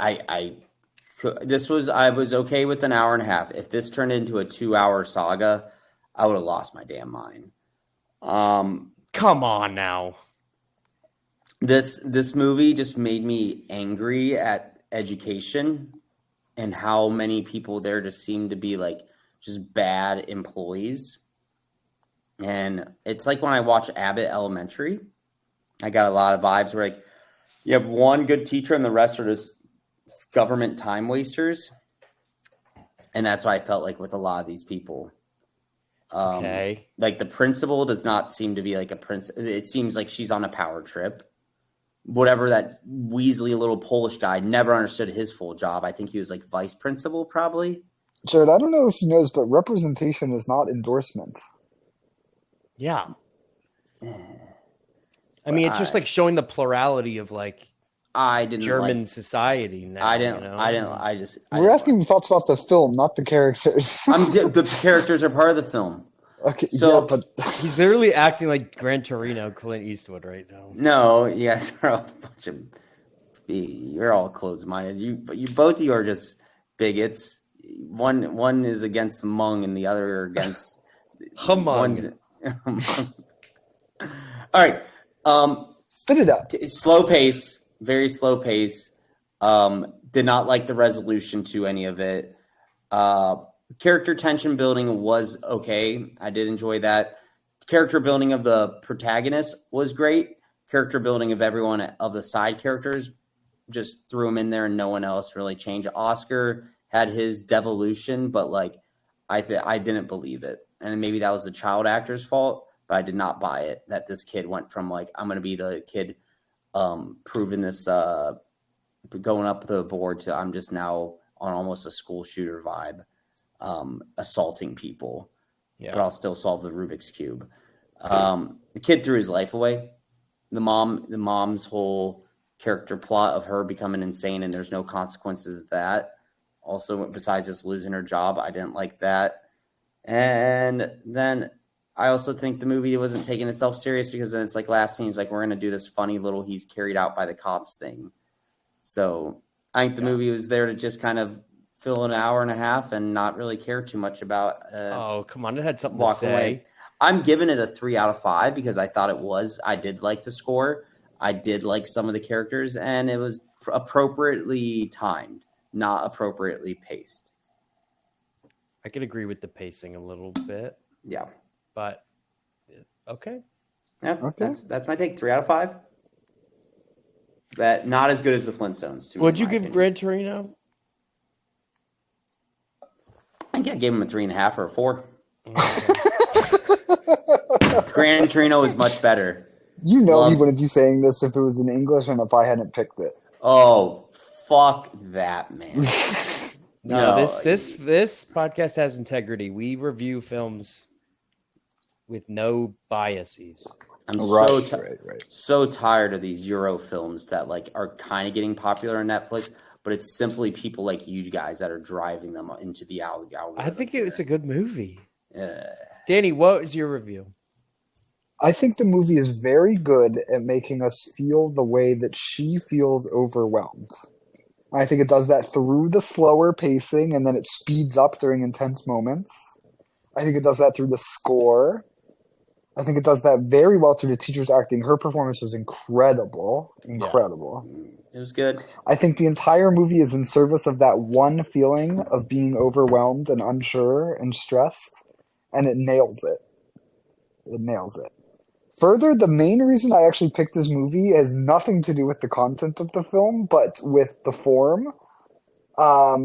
okay with an hour and a half. If this turned into a 2-hour saga, I would have lost my damn mind. Come on now. This movie just made me angry at education and how many people there just seem to be like just bad employees. And it's like when I watch Abbott Elementary, I got a lot of vibes where like you have one good teacher and the rest are just government time wasters. And that's what I felt like with a lot of these people. Okay. Like the principal does not seem to be like a principal. It seems like she's on a power trip. Whatever that Weasley little Polish guy, never understood his full job. I think he was like vice principal probably. Jared, I don't know if you noticed, but representation is not endorsement. Yeah. I mean, it's just like showing the plurality of like German society now. We're asking thoughts about the film, not the characters. The characters are part of the film. Okay, so, yeah, but he's literally acting like Gran Torino, Clint Eastwood right now. No, you guys are all a bunch of. You're all closed-minded. You both of you are just bigots. One is against the Hmong and the other against Hmong. right. Spit it out. Slow pace, very slow pace. Did not like the resolution to any of it. Character tension building was okay. I did enjoy that. Character building of the protagonist was great. Character building of everyone of the side characters, just threw him in there and no one else really changed. Oscar had his devolution, but like I didn't believe it. And maybe that was the child actor's fault, but I did not buy it that this kid went from like, I'm going to be the kid proving this going up the board to I'm just now on almost a school shooter vibe, assaulting people, but I'll still solve the Rubik's Cube. The kid threw his life away. The mom's whole character plot of her becoming insane and there's no consequences to that. Also, besides just losing her job, I didn't like that. And then I also think the movie wasn't taking itself serious because then it's like last scene is like, we're going to do this funny little he's carried out by the cops thing. So I think the movie was there to just kind of fill an hour and a half and not really care too much about. Oh, come on. It had something to say. Away. I'm giving it a 3 out of 5 because I thought I did like the score. I did like some of the characters and it was appropriately timed, not appropriately paced. I could agree with the pacing a little bit. Yeah. But okay. Yeah. Okay. That's my take. 3 out of 5. But not as good as the Flintstones. Would you give Gran Torino? I think I gave him a 3.5 or a 4. Gran Torino is much better. You know he wouldn't be saying this if it was in English and if I hadn't picked it. Oh, fuck that, man. No, this podcast has integrity. We review films with no biases. I'm so tired of these Euro films that like are kind of getting popular on Netflix, but it's simply people like you guys that are driving them into the algorithm. I think it was a good movie. Danny, what is your review? I think the movie is very good at making us feel the way that she feels overwhelmed. I think it does that through the slower pacing and then it speeds up during intense moments. I think it does that through the score. I think it does that very well through the teacher's acting. Her performance is incredible. Incredible. It was good. I think the entire movie is in service of that one feeling of being overwhelmed and unsure and stressed, and it nails it. It nails it. Further, the main reason I actually picked this movie has nothing to do with the content of the film, but with the form. I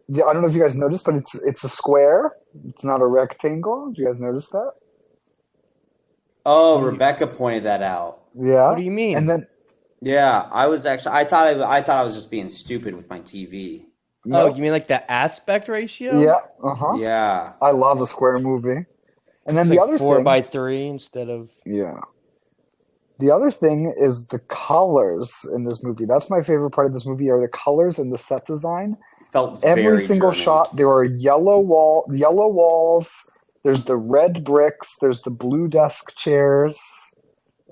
don't know if you guys noticed, but it's a square. It's not a rectangle. Did you guys notice that? Oh, Rebecca pointed that out. Yeah. What do you mean? And then, yeah, I thought I was just being stupid with my TV. Oh, you mean like the aspect ratio? Yeah. Uh-huh. Yeah. I love a square movie. And then it's the like other 4:3 instead of. Yeah. The other thing is the colors in this movie. That's my favorite part of this movie are the colors and the set design. Felt every single German. Shot. There are yellow walls. There's the red bricks. There's the blue desk chairs.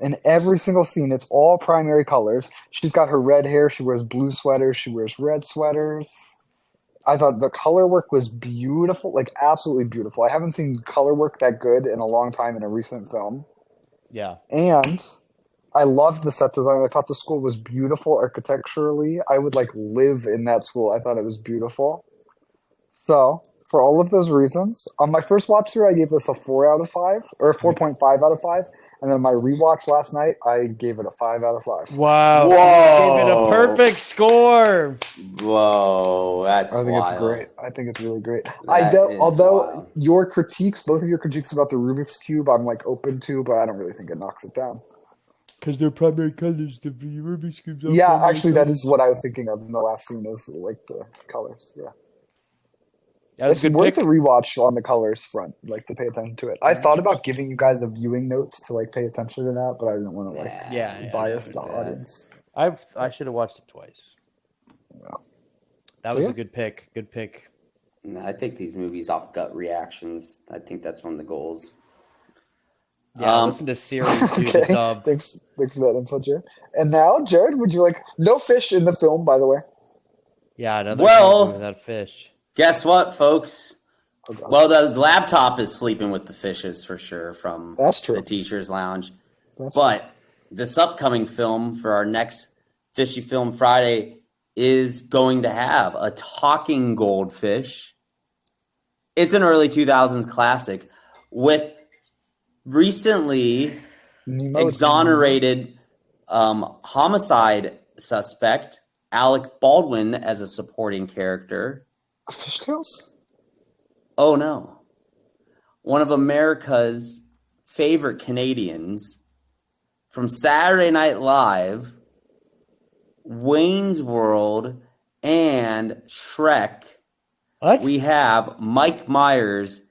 In every single scene, it's all primary colors. She's got her red hair. She wears blue sweaters. She wears red sweaters. I thought the color work was beautiful, like absolutely beautiful. I haven't seen color work that good in a long time in a recent film. Yeah. And I loved the set design. I thought the school was beautiful architecturally. I would like live in that school. I thought it was beautiful. So for all of those reasons, on my first watch through, I gave this a 4 out of 5 or a 4.5 out of 5. And then my rewatch last night, I gave it a 5 out of 5. Wow. Whoa. Gave it a perfect score. Whoa. That's I think wild. it's great. I think it's really great. Although both of your critiques about the Rubik's Cube, I'm like open to, but I don't really think it knocks it down. Because they're primary colors, the Rubik's Cubes. Yeah, actually, that is what I was thinking of in the last scene is like the colors. Yeah. It's worth a rewatch on the colors front, like to pay attention to it. I thought about giving you guys a viewing notes to like pay attention to that, but I didn't want to bias the audience. I should have watched it twice. Yeah. That was a good pick. Good pick. I take these movies off gut reactions. I think that's one of the goals. Yeah, listen to Siri do the dub. Thanks for that info, Jared. And now, Jared, would you like no fish in the film, by the way? Yeah, another without fish. Guess what, folks? Well, the laptop is sleeping with the fishes for sure from That's true. The teacher's lounge. But this upcoming film for our next Fishy Film Friday is going to have a talking goldfish. It's an early 2000s classic with recently exonerated homicide suspect Alec Baldwin as a supporting character. Fishtails? Oh no. One of America's favorite Canadians from Saturday Night Live, Wayne's World, and Shrek. What? We have Mike Myers,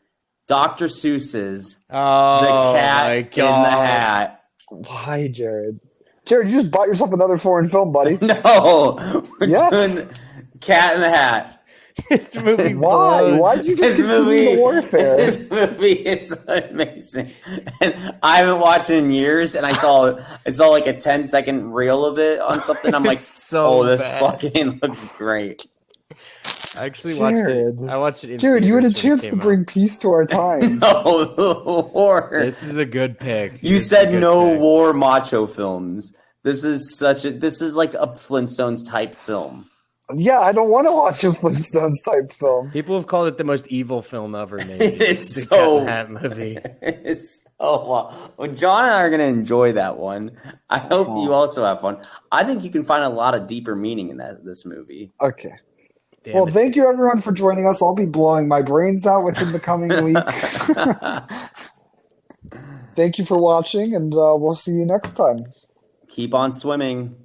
Dr. Seuss's The Cat in the Hat. Why, Jared? Jared, you just bought yourself another foreign film, buddy. No, we're doing Cat in the Hat. This movie Why? blows. Why did you just continue the warfare? This movie is amazing, and I haven't watched it in years. And I saw like a 10-second reel of it on something. I'm like, so this bad. fucking looks great. I actually watched it. I watched it. In Jared, you had a theaters when it chance to came bring out. peace to our time. No war. This is a good pick. You This is a said good no pick. war macho films. This is like a Flintstones type film. Yeah, I don't want to watch a Flintstones type film. People have called it the most evil film ever made. It's The so- Cat in the Hat movie. It's well, John and I are going to enjoy that one. I hope you also have fun. I think you can find a lot of deeper meaning in this movie. Okay. Damn Well, it. thank you everyone for joining us. I'll be blowing my brains out within the coming week. Thank you for watching, and we'll see you next time. Keep on swimming.